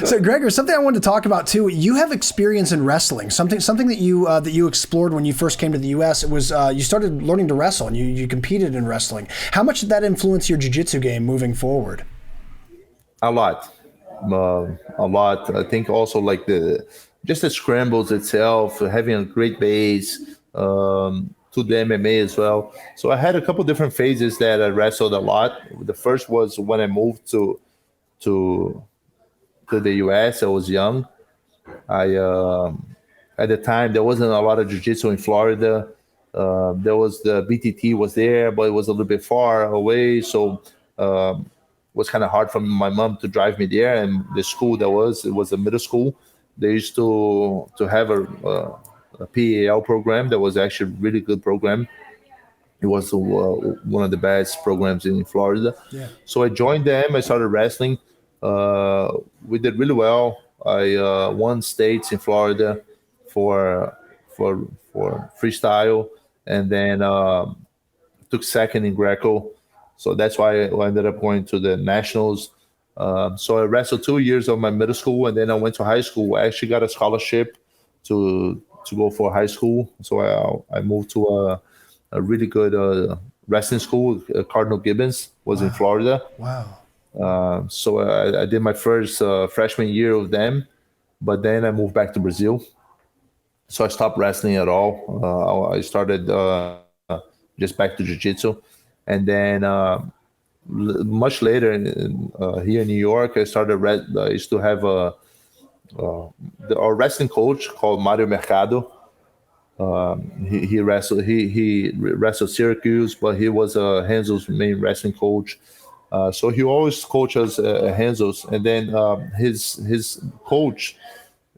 So Gregor, something I wanted to talk about too, you have experience in wrestling, something that you explored when you first came to the US. It was you started learning to wrestle and you competed in wrestling. How much did that influence your jiu-jitsu game moving forward? A lot. I think also like the scrambles itself, having a great base, to the MMA as well. So I had a couple different phases that I wrestled a lot. The first was when I moved to the US. I was young. I at the time there wasn't a lot of jiu-jitsu in Florida. There was the BTT was there, but it was a little bit far away. So it was kind of hard for my mom to drive me there. And the school it was a middle school. They used to have a PAL program that was actually a really good program. It was one of the best programs in Florida. Yeah. So I joined them. I started wrestling. We did really well. I won states in Florida for freestyle, and then took second in Greco. So that's why I ended up going to the nationals. So I wrestled 2 years of my middle school, and then I went to high school. I actually got a scholarship to go for high school. So I moved to a really good wrestling school. Cardinal Gibbons was in Florida. Wow. So I did my first freshman year with them, but then I moved back to Brazil. So I stopped wrestling at all. I started just back to jiu-jitsu. And then much later here in New York, I started, I used to have our wrestling coach called Mario Mercado. He wrestled Syracuse, but he was Enzos' main wrestling coach. So he always coached us at Enzos. And then his coach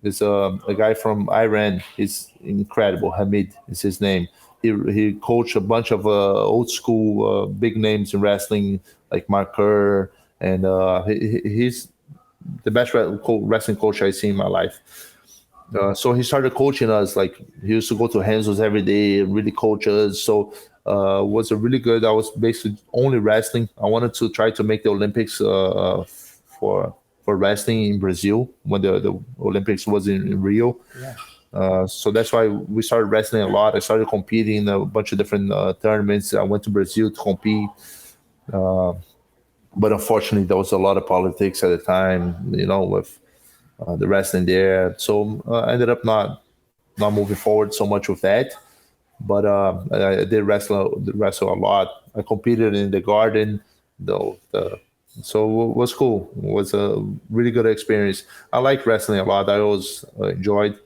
is a guy from Iran. He's incredible. Hamid is his name. He coached a bunch of old school big names in wrestling, like Mark Kerr, and he's the best wrestling coach I've seen in my life. So he started coaching us. Like he used to go to Enzos every day and really coach us. So was a really good. I was basically only wrestling. I wanted to try to make the Olympics for wrestling in Brazil when the Olympics was in Rio. Yeah. So that's why we started wrestling a lot. I started competing in a bunch of different tournaments. I went to Brazil to compete. But unfortunately, there was a lot of politics at the time, with the wrestling there. So I ended up not moving forward so much with that. But I did wrestle a lot. I competed in the garden, though. So it was cool. It was a really good experience. I like wrestling a lot. I always enjoyed.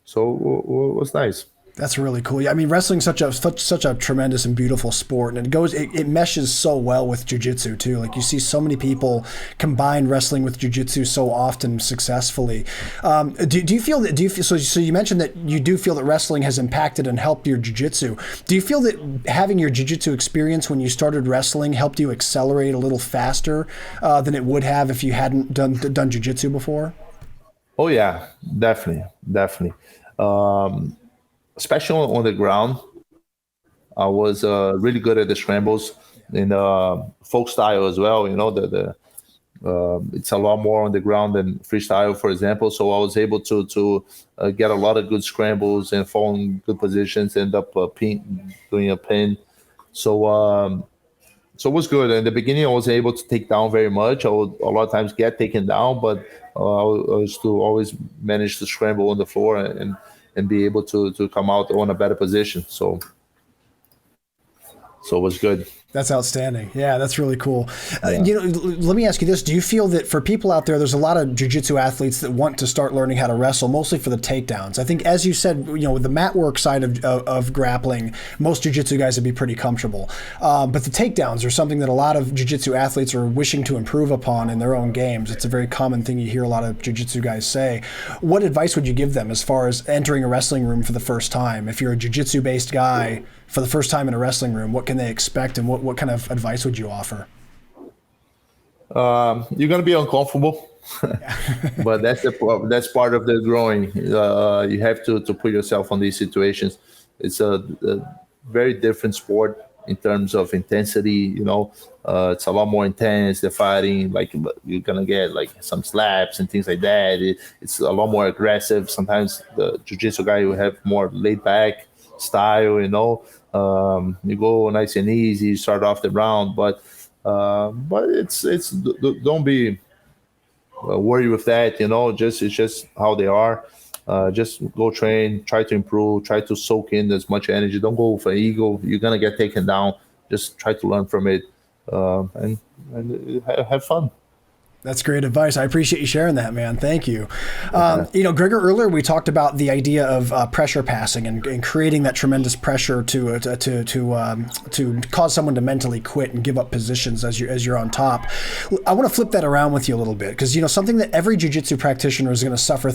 So it was nice. That's really cool. Yeah, I mean, wrestling's such a tremendous and beautiful sport, and it meshes so well with jiu-jitsu too. Like you see so many people combine wrestling with jiu-jitsu so often successfully. Do you feel that? So you mentioned that you do feel that wrestling has impacted and helped your jiu-jitsu. Do you feel that having your jiu-jitsu experience when you started wrestling helped you accelerate a little faster than it would have if you hadn't done jiu-jitsu before? Oh yeah, definitely. Especially on the ground, I was really good at the scrambles in folk style as well. It's a lot more on the ground than freestyle, for example. So I was able to get a lot of good scrambles and fall in good positions, end up doing a pin. So it was good. In the beginning, I wasn't able to take down very much. I would a lot of times get taken down, but I was to always manage to scramble on the floor and be able to come out on a better position. So it was good. That's outstanding. Yeah, that's really cool. Let me ask you this. Do you feel that for people out there, there's a lot of jiu-jitsu athletes that want to start learning how to wrestle, mostly for the takedowns? I think, as you said, with the mat work side of grappling, most jiu-jitsu guys would be pretty comfortable. But the takedowns are something that a lot of jiu-jitsu athletes are wishing to improve upon in their own games. It's a very common thing you hear a lot of jiu-jitsu guys say. What advice would you give them as far as entering a wrestling room for the first time? If you're a jiu-jitsu based guy for the first time in a wrestling room, what can they expect, and what kind of advice would you offer? You're going to be uncomfortable, but that's part of the growing. You have to put yourself on these situations. It's a very different sport in terms of intensity. It's a lot more intense. The fighting, like you're gonna get like some slaps and things like that. It's a lot more aggressive. Sometimes the jiu-jitsu guy will have more laid back style. You go nice and easy. You start off the round, but it's don't be worried with that. It's just how they are. Just go train, try to improve, try to soak in as much energy. Don't go for ego. You're gonna get taken down. Just try to learn from it, and have fun. That's great advice. I appreciate you sharing that, man. Thank you. Gregor, earlier we talked about the idea of pressure passing and creating that tremendous pressure to cause someone to mentally quit and give up positions as you're on top. I want to flip that around with you a little bit, because something that every jiu-jitsu practitioner is going to suffer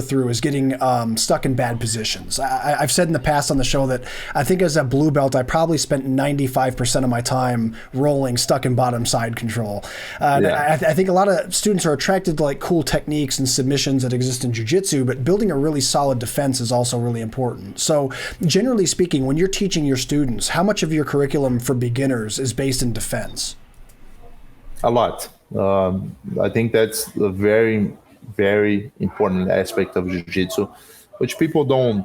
through is getting stuck in bad positions. I've said in the past on the show that I think as a blue belt, I probably spent 95% of my time rolling stuck in bottom side control. I think a lot of students are attracted to like cool techniques and submissions that exist in jiu-jitsu, but building a really solid defense is also really important. So generally speaking, when you're teaching your students, how much of your curriculum for beginners is based in defense? A lot. I think that's a very, very important aspect of jiu-jitsu, which people don't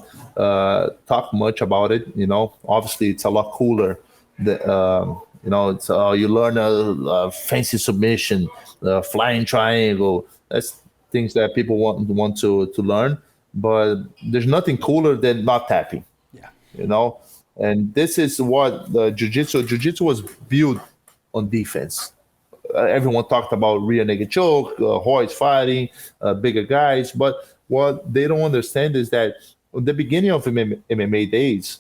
talk much about it. Obviously it's a lot cooler. It's you learn a fancy submission, flying triangle. That's things that people want to learn. But there's nothing cooler than not tapping. Yeah. And this is what the jiu-jitsu was built on defense. Everyone talked about rear naked choke, Hoyts fighting, bigger guys. But what they don't understand is that at the beginning of MMA days,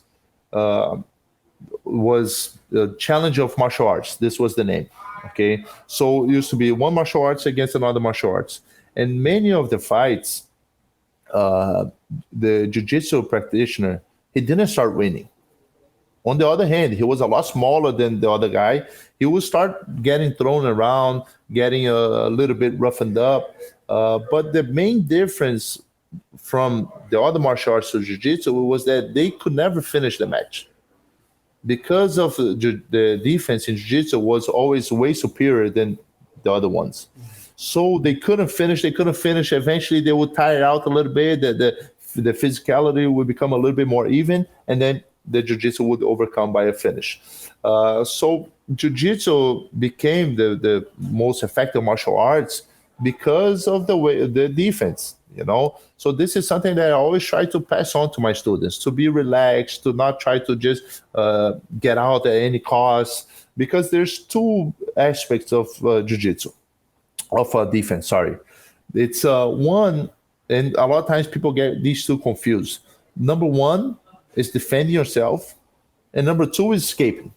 was the challenge of martial arts. This was the name. Okay. So it used to be one martial arts against another martial arts. And many of the fights, the jiu-jitsu practitioner, he didn't start winning. On the other hand, he was a lot smaller than the other guy. He would start getting thrown around, getting a little bit roughened up. But the main difference from the other martial arts to jiu-jitsu was that they could never finish the match. because of the defense in jiu-jitsu was always way superior than the other ones. So they couldn't finish. Eventually, they would tire out a little bit. The physicality would become a little bit more even, and then the jiu-jitsu would overcome by a finish. So jiu-jitsu became the most effective martial arts because of the defense. So this is something that I always try to pass on to my students, to be relaxed, to not try to just get out at any cost, because there's two aspects of jiu-jitsu, of defense, sorry. It's one, and a lot of times people get these two confused. Number one is defending yourself, and number two is escaping.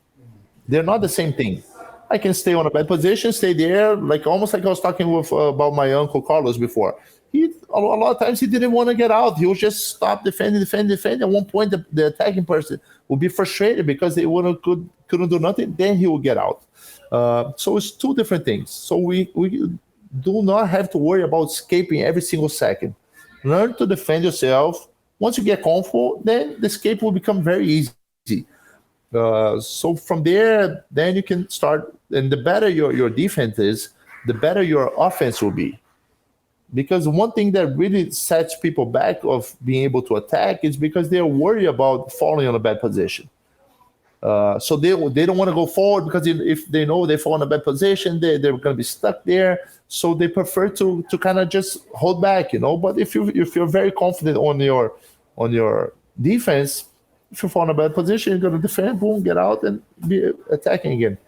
They're not the same thing. I can stay on a bad position, stay there, almost like I was talking with about my uncle Carlos before. A lot of times he didn't want to get out. He would just stop defending. At one point, the attacking person would be frustrated because they couldn't do nothing. Then he would get out. So it's two different things. So we do not have to worry about escaping every single second. Learn to defend yourself. Once you get comfortable, then the escape will become very easy. So from there, then you can start. And the better your defense is, the better your offense will be. Because one thing that really sets people back of being able to attack is because they're worried about falling on a bad position. So they don't want to go forward because if they know they fall in a bad position, they're going to be stuck there. So they prefer to kind of just hold back, But if you're very confident on your defense, if you fall in a bad position, you're going to defend, boom, get out, and be attacking again.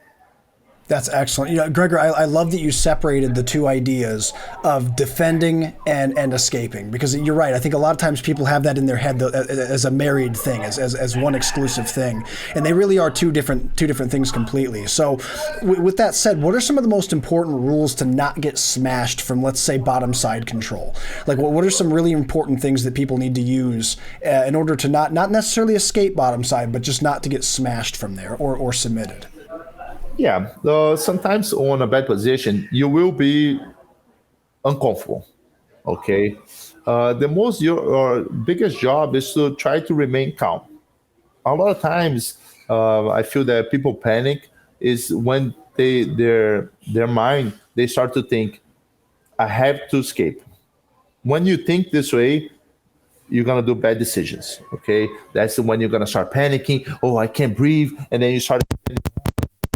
That's excellent. Gregor, I love that you separated the two ideas of defending and escaping, because you're right. I think a lot of times people have that in their head as a married thing, as one exclusive thing, and they really are two different things completely. So with that said, what are some of the most important rules to not get smashed from, let's say, bottom side control? Like what are some really important things that people need to use in order to not necessarily escape bottom side, but just not to get smashed from there or submitted? Yeah, sometimes on a bad position, you will be uncomfortable, okay? Your biggest job is to try to remain calm. A lot of times, I feel that people panic is when their mind, they start to think, I have to escape. When you think this way, you're going to do bad decisions, okay? That's when you're going to start panicking. Oh, I can't breathe. And then you start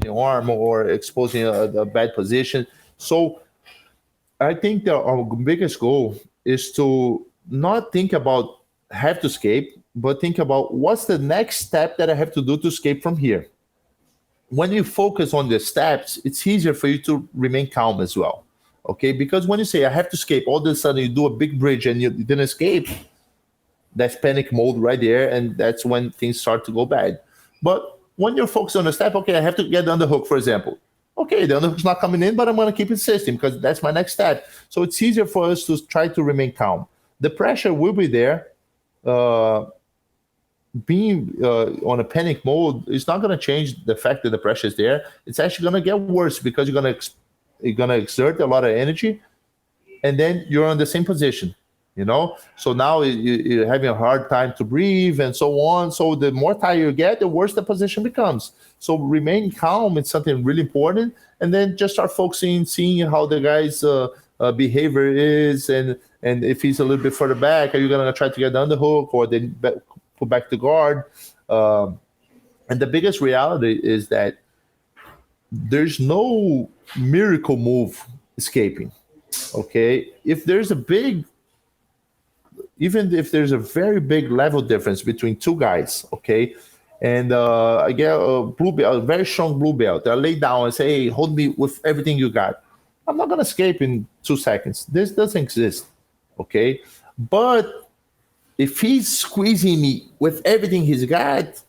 arm or exposing a bad position. So I think that our biggest goal is to not think about have to escape, but think about what's the next step that I have to do to escape from here. When you focus on the steps, it's easier for you to remain calm as well. Okay, because when you say I have to escape, all of a sudden you do a big bridge and you didn't escape, that's panic mode right there, and that's when things start to go bad. But when you're focused on the step, okay, I have to get the underhook, for example. Okay, the underhook's not coming in, but I'm going to keep insisting because that's my next step. So it's easier for us to try to remain calm. The pressure will be there. Being on a panic mode is not going to change the fact that the pressure is there. It's actually going to get worse because you're going to exert a lot of energy, and then you're on the same position. So now you're having a hard time to breathe and so on. So the more tired you get, the worse the position becomes. So remaining calm is something really important. And then just start focusing, seeing how the guy's behavior is. And if he's a little bit further back, are you going to try to get the underhook or then put back the guard? And the biggest reality is that there's no miracle move escaping. Okay? Even if there's a very big level difference between two guys, okay, and I get a blue belt, a very strong blue belt, I lay down and say, hey, hold me with everything you got. I'm not going to escape in 2 seconds. This doesn't exist, okay? But if he's squeezing me with everything he's got,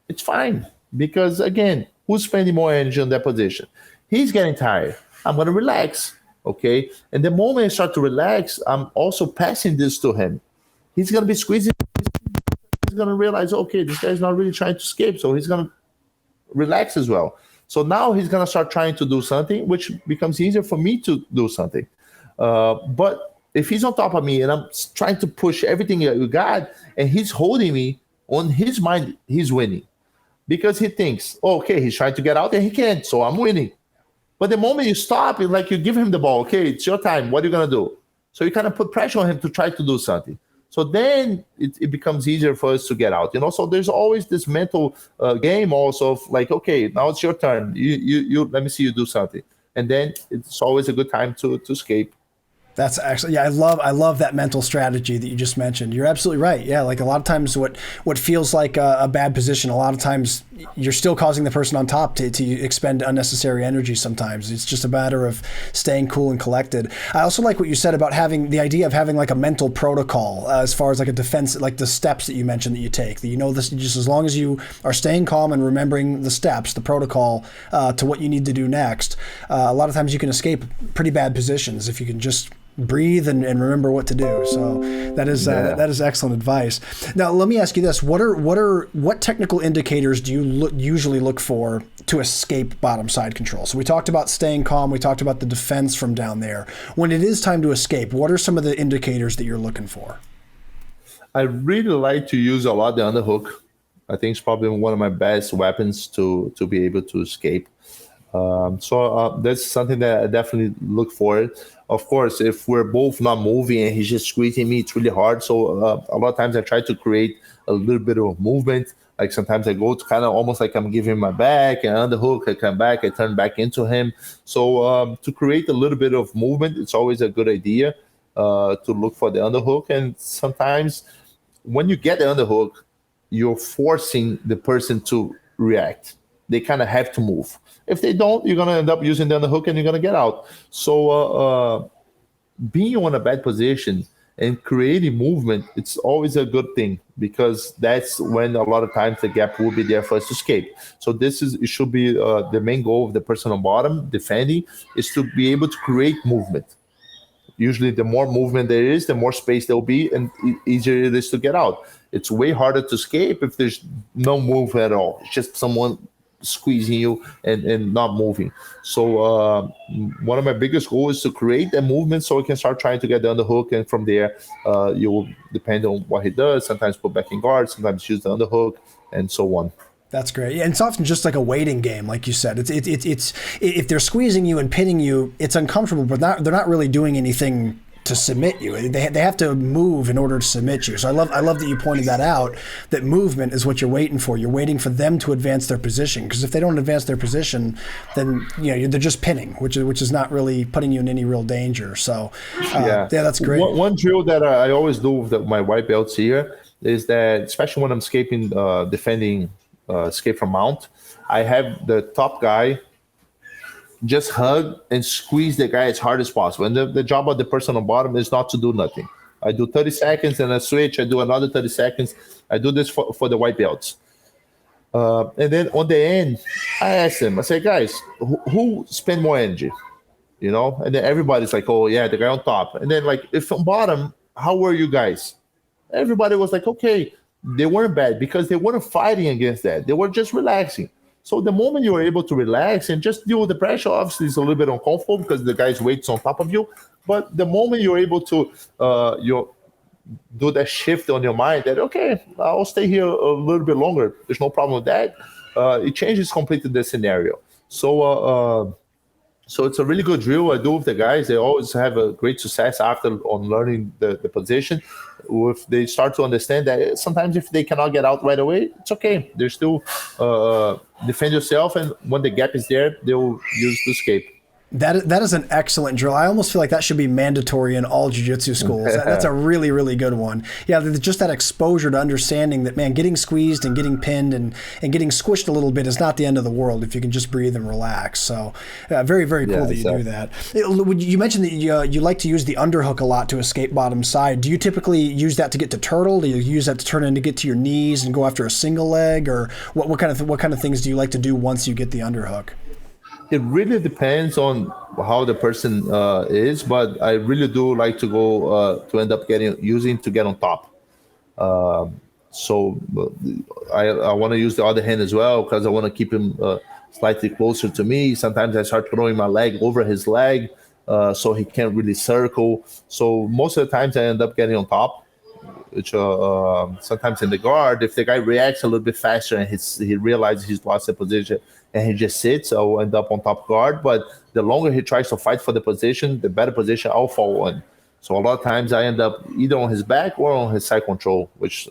it's fine. Because, again, who's spending more energy on that position? He's getting tired. I'm going to relax, okay? And the moment I start to relax, I'm also passing this to him. He's going to be squeezing. He's going to realize, okay, this guy's not really trying to escape, so he's going to relax as well. So now he's going to start trying to do something, which becomes easier for me to do something. But if he's on top of me and I'm trying to push everything you got, and he's holding me, on his mind, he's winning. because he thinks, okay, he's trying to get out and he can't, so I'm winning. But the moment you stop, it's like you give him the ball. Okay, it's your time. What are you going to do? So you kind of put pressure on him to try to do something. So then it becomes easier for us to get out. So there's always this mental game also of like, okay, now it's your turn. You let me see you do something. And then it's always a good time to escape. That's actually, yeah, I love that mental strategy that you just mentioned. You're absolutely right. Yeah, like a lot of times what feels like a bad position, a lot of times you're still causing the person on top to expend unnecessary energy sometimes. It's just a matter of staying cool and collected. I also like what you said about having the idea of having like a mental protocol as far as like a defense, like the steps that you mentioned that you take. That this, just as long as you are staying calm and remembering the steps, the protocol to what you need to do next, a lot of times you can escape pretty bad positions if you can just breathe and remember what to do. So that is excellent advice. Now let me ask you this: what technical indicators do you usually look for to escape bottom side control? So we talked about staying calm. We talked about the defense from down there. When it is time to escape, what are some of the indicators that you're looking for? I really like to use a lot the underhook. I think it's probably one of my best weapons to be able to escape. So that's something that I definitely look for. Of course, if we're both not moving and he's just squeezing me, it's really hard. So a lot of times I try to create a little bit of movement. Like sometimes I go to kind of almost like I'm giving him my back and underhook. I come back, I turn back into him. So to create a little bit of movement, it's always a good idea to look for the underhook. And sometimes when you get the underhook, you're forcing the person to react. They kind of have to move. If they don't, you're going to end up using the underhook and you're going to get out. So being on a bad position and creating movement, it's always a good thing, because that's when a lot of times the gap will be there for us to escape. So it should be the main goal of the person on bottom defending, is to be able to create movement. Usually the more movement there is, the more space there will be, and easier it is to get out. It's way harder to escape if there's no move at all. It's just someone squeezing you and not moving. So one of my biggest goals is to create a movement so we can start trying to get the underhook, and from there you will depend on what he does, sometimes put back in guard, sometimes use the underhook, and so on. That's great. And it's often just like a waiting game, like you said. It's if they're squeezing you and pinning you, it's uncomfortable, but they're not really doing anything to submit you. They have to move in order to submit you. So I love that you pointed that out, that movement is what you're waiting for. You're waiting for them to advance their position, because if they don't advance their position, then they're just pinning, which is not really putting you in any real danger. So yeah, that's great. One drill that I always do with my white belts here is that, especially when I'm escaping, defending escape from mount, I have the top guy just hug and squeeze the guy as hard as possible. And the job of the person on bottom is not to do nothing. I do 30 seconds and I switch. I do another 30 seconds. I do this for the white belts. And then on the end, I ask them, I say, guys, who spend more energy? And then everybody's like, oh, yeah, the guy on top. And then, like, if on bottom, how were you guys? Everybody was like, okay. They weren't bad because they weren't fighting against that. They were just relaxing. So the moment you are able to relax and just deal with the pressure, obviously it's a little bit uncomfortable because the guy's weight's on top of you. But the moment you're able to you do that shift on your mind that, okay, I'll stay here a little bit longer, there's no problem with that, it changes completely the scenario. So it's a really good drill I do with the guys. They always have a great success after on learning the position. If they start to understand that sometimes if they cannot get out right away, it's okay. They still defend yourself, and when the gap is there, they'll use to escape. That is an excellent drill. I almost feel like that should be mandatory in all jiu-jitsu schools. That's a really, really good one. Yeah, just that exposure to understanding that, man, getting squeezed and getting pinned and getting squished a little bit is not the end of the world if you can just breathe and relax. So very, very cool that you do that. You mentioned that you like to use the underhook a lot to escape bottom side. Do you typically use that to get to turtle? Do you use that to turn in to get to your knees and go after a single leg? Or what kind of things do you like to do once you get the underhook? It really depends on how the person is, but I really do like to go to end up using to get on top. So I want to use the other hand as well because I want to keep him slightly closer to me. Sometimes I start throwing my leg over his leg so he can't really circle. So most of the times I end up getting on top. sometimes in the guard, if the guy reacts a little bit faster and he realizes he's lost the position and he just sits, I'll end up on top guard. But the longer he tries to fight for the position, the better position I'll fall on. So a lot of times I end up either on his back or on his side control, which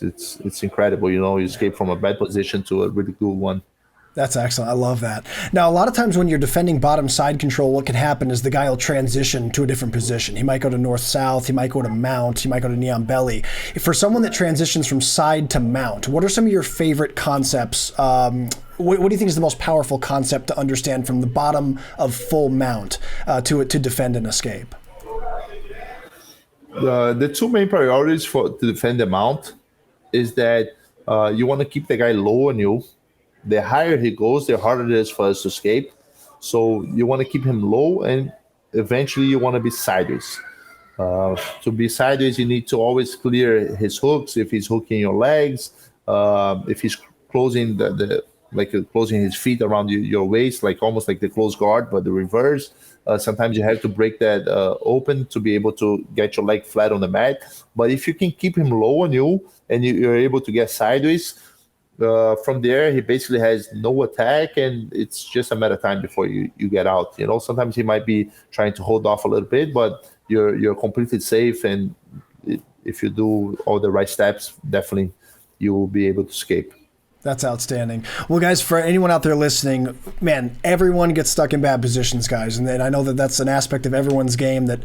it's incredible. You escape from a bad position to a really good one. That's excellent. I love that. Now, a lot of times when you're defending bottom side control, what can happen is the guy will transition to a different position. He might go to north-south. He might go to mount. He might go to knee on belly. For someone that transitions from side to mount, what are some of your favorite concepts? What do you think is the most powerful concept to understand from the bottom of full mount to defend and escape? The two main priorities to defend the mount is that you want to keep the guy low on you. The higher he goes, the harder it is for us to escape. So you want to keep him low, and eventually you want to be sideways. To be sideways, you need to always clear his hooks. If he's hooking your legs, if he's closing closing his feet around your waist, like almost like the close guard, but the reverse. Sometimes you have to break that open to be able to get your leg flat on the mat. But if you can keep him low on you and you're able to get sideways, from there, he basically has no attack, and it's just a matter of time before you get out. Sometimes he might be trying to hold off a little bit, but you're completely safe, and if you do all the right steps, definitely you will be able to escape. That's outstanding. Well, guys, for anyone out there listening, man, everyone gets stuck in bad positions, guys. And I know that that's an aspect of everyone's game that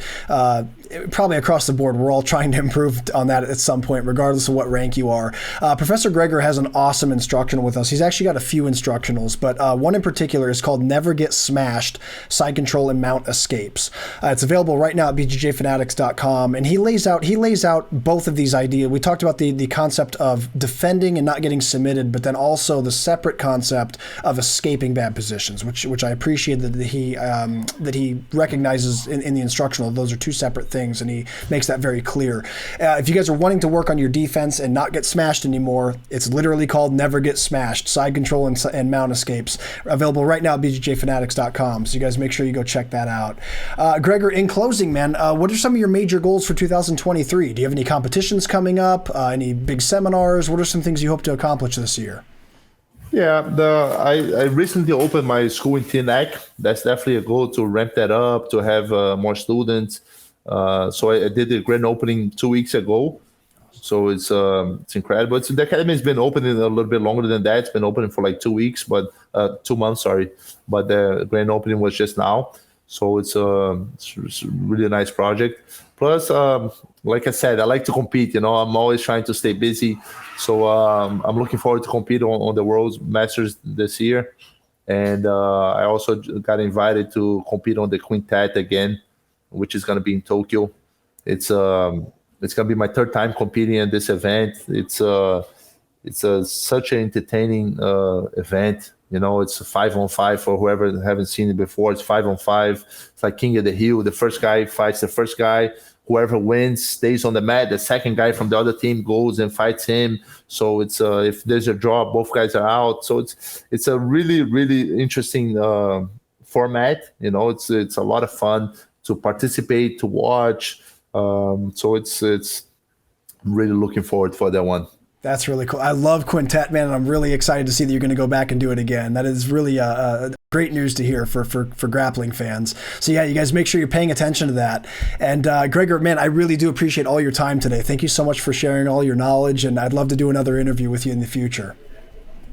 probably across the board, we're all trying to improve on that at some point, regardless of what rank you are. Professor Gregor has an awesome instructional with us. He's actually got a few instructionals, but one in particular is called Never Get Smashed, Side Control and Mount Escapes. It's available right now at BJJFanatics.com. And he lays out both of these ideas. We talked about the concept of defending and not getting submitted, but then also the separate concept of escaping bad positions, which I appreciate that he recognizes in the instructional. Those are two separate things, and he makes that very clear. If you guys are wanting to work on your defense and not get smashed anymore, it's literally called Never Get Smashed, Side Control and Mount Escapes. Available right now at BJJFanatics.com, so you guys make sure you go check that out. Gregor, in closing, man, what are some of your major goals for 2023? Do you have any competitions coming up? Any big seminars? What are some things you hope to accomplish this year? Yeah, I recently opened my school in Teaneck. That's definitely a goal, to ramp that up, to have more students. So I did the grand opening 2 weeks ago. So it's incredible. The academy has been open a little bit longer than that. It's been open for like 2 weeks, but 2 months, sorry. But the grand opening was just now. So it's a really nice project. Plus, like I said, I like to compete. I'm always trying to stay busy. So I'm looking forward to compete on the World Masters this year. And I also got invited to compete on the Quintet again, which is going to be in Tokyo. It's going to be my third time competing in this event. It's such an entertaining event. It's a 5-on-5 for whoever haven't seen it before. It's 5-on-5. It's like King of the Hill. The first guy fights the first guy. Whoever wins stays on the mat. The second guy from the other team goes and fights him. So it's if there's a draw, both guys are out. So it's a really, really interesting format. It's a lot of fun to participate, to watch. So it's really looking forward for that one. That's really cool. I love Quintet, man, and I'm really excited to see that you're going to go back and do it again. That is really great news to hear for grappling fans. So yeah, you guys make sure you're paying attention to that. And Gregor, man, I really do appreciate all your time today. Thank you so much for sharing all your knowledge, and I'd love to do another interview with you in the future.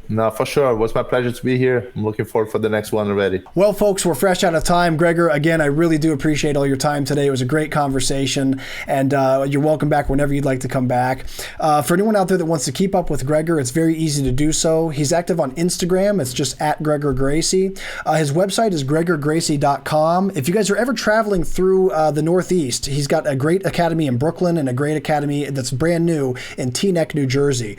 No, for sure. It was my pleasure to be here. I'm looking forward for the next one already. Well, folks, we're fresh out of time. Gregor, again, I really do appreciate all your time today. It was a great conversation, and you're welcome back whenever you'd like to come back. For anyone out there that wants to keep up with Gregor, it's very easy to do so. He's active on Instagram. It's just at Gregor Gracie. His website is gregorgracie.com. If you guys are ever traveling through the Northeast, he's got a great academy in Brooklyn and a great academy that's brand new in Teaneck, New Jersey.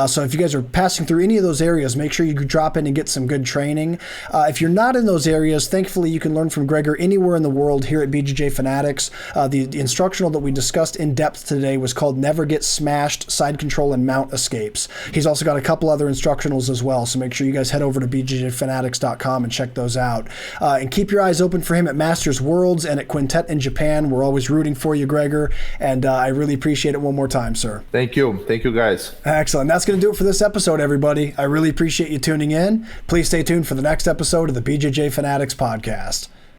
So if you guys are passing through any of those areas, areas, make sure you drop in and get some good training. If you're not in those areas, thankfully you can learn from Gregor anywhere in the world here at BJJ Fanatics. The instructional that we discussed in depth today was called Never Get Smashed, Side Control and Mount Escapes. He's also got a couple other instructionals as well, so make sure you guys head over to bjjfanatics.com and check those out. And keep your eyes open for him at Masters Worlds and at Quintet in Japan. We're always rooting for you, Gregor, and I really appreciate it one more time, sir. Thank you. Thank you, guys. Excellent. That's going to do it for this episode, everybody. I really appreciate you tuning in. Please stay tuned for the next episode of the BJJ Fanatics podcast.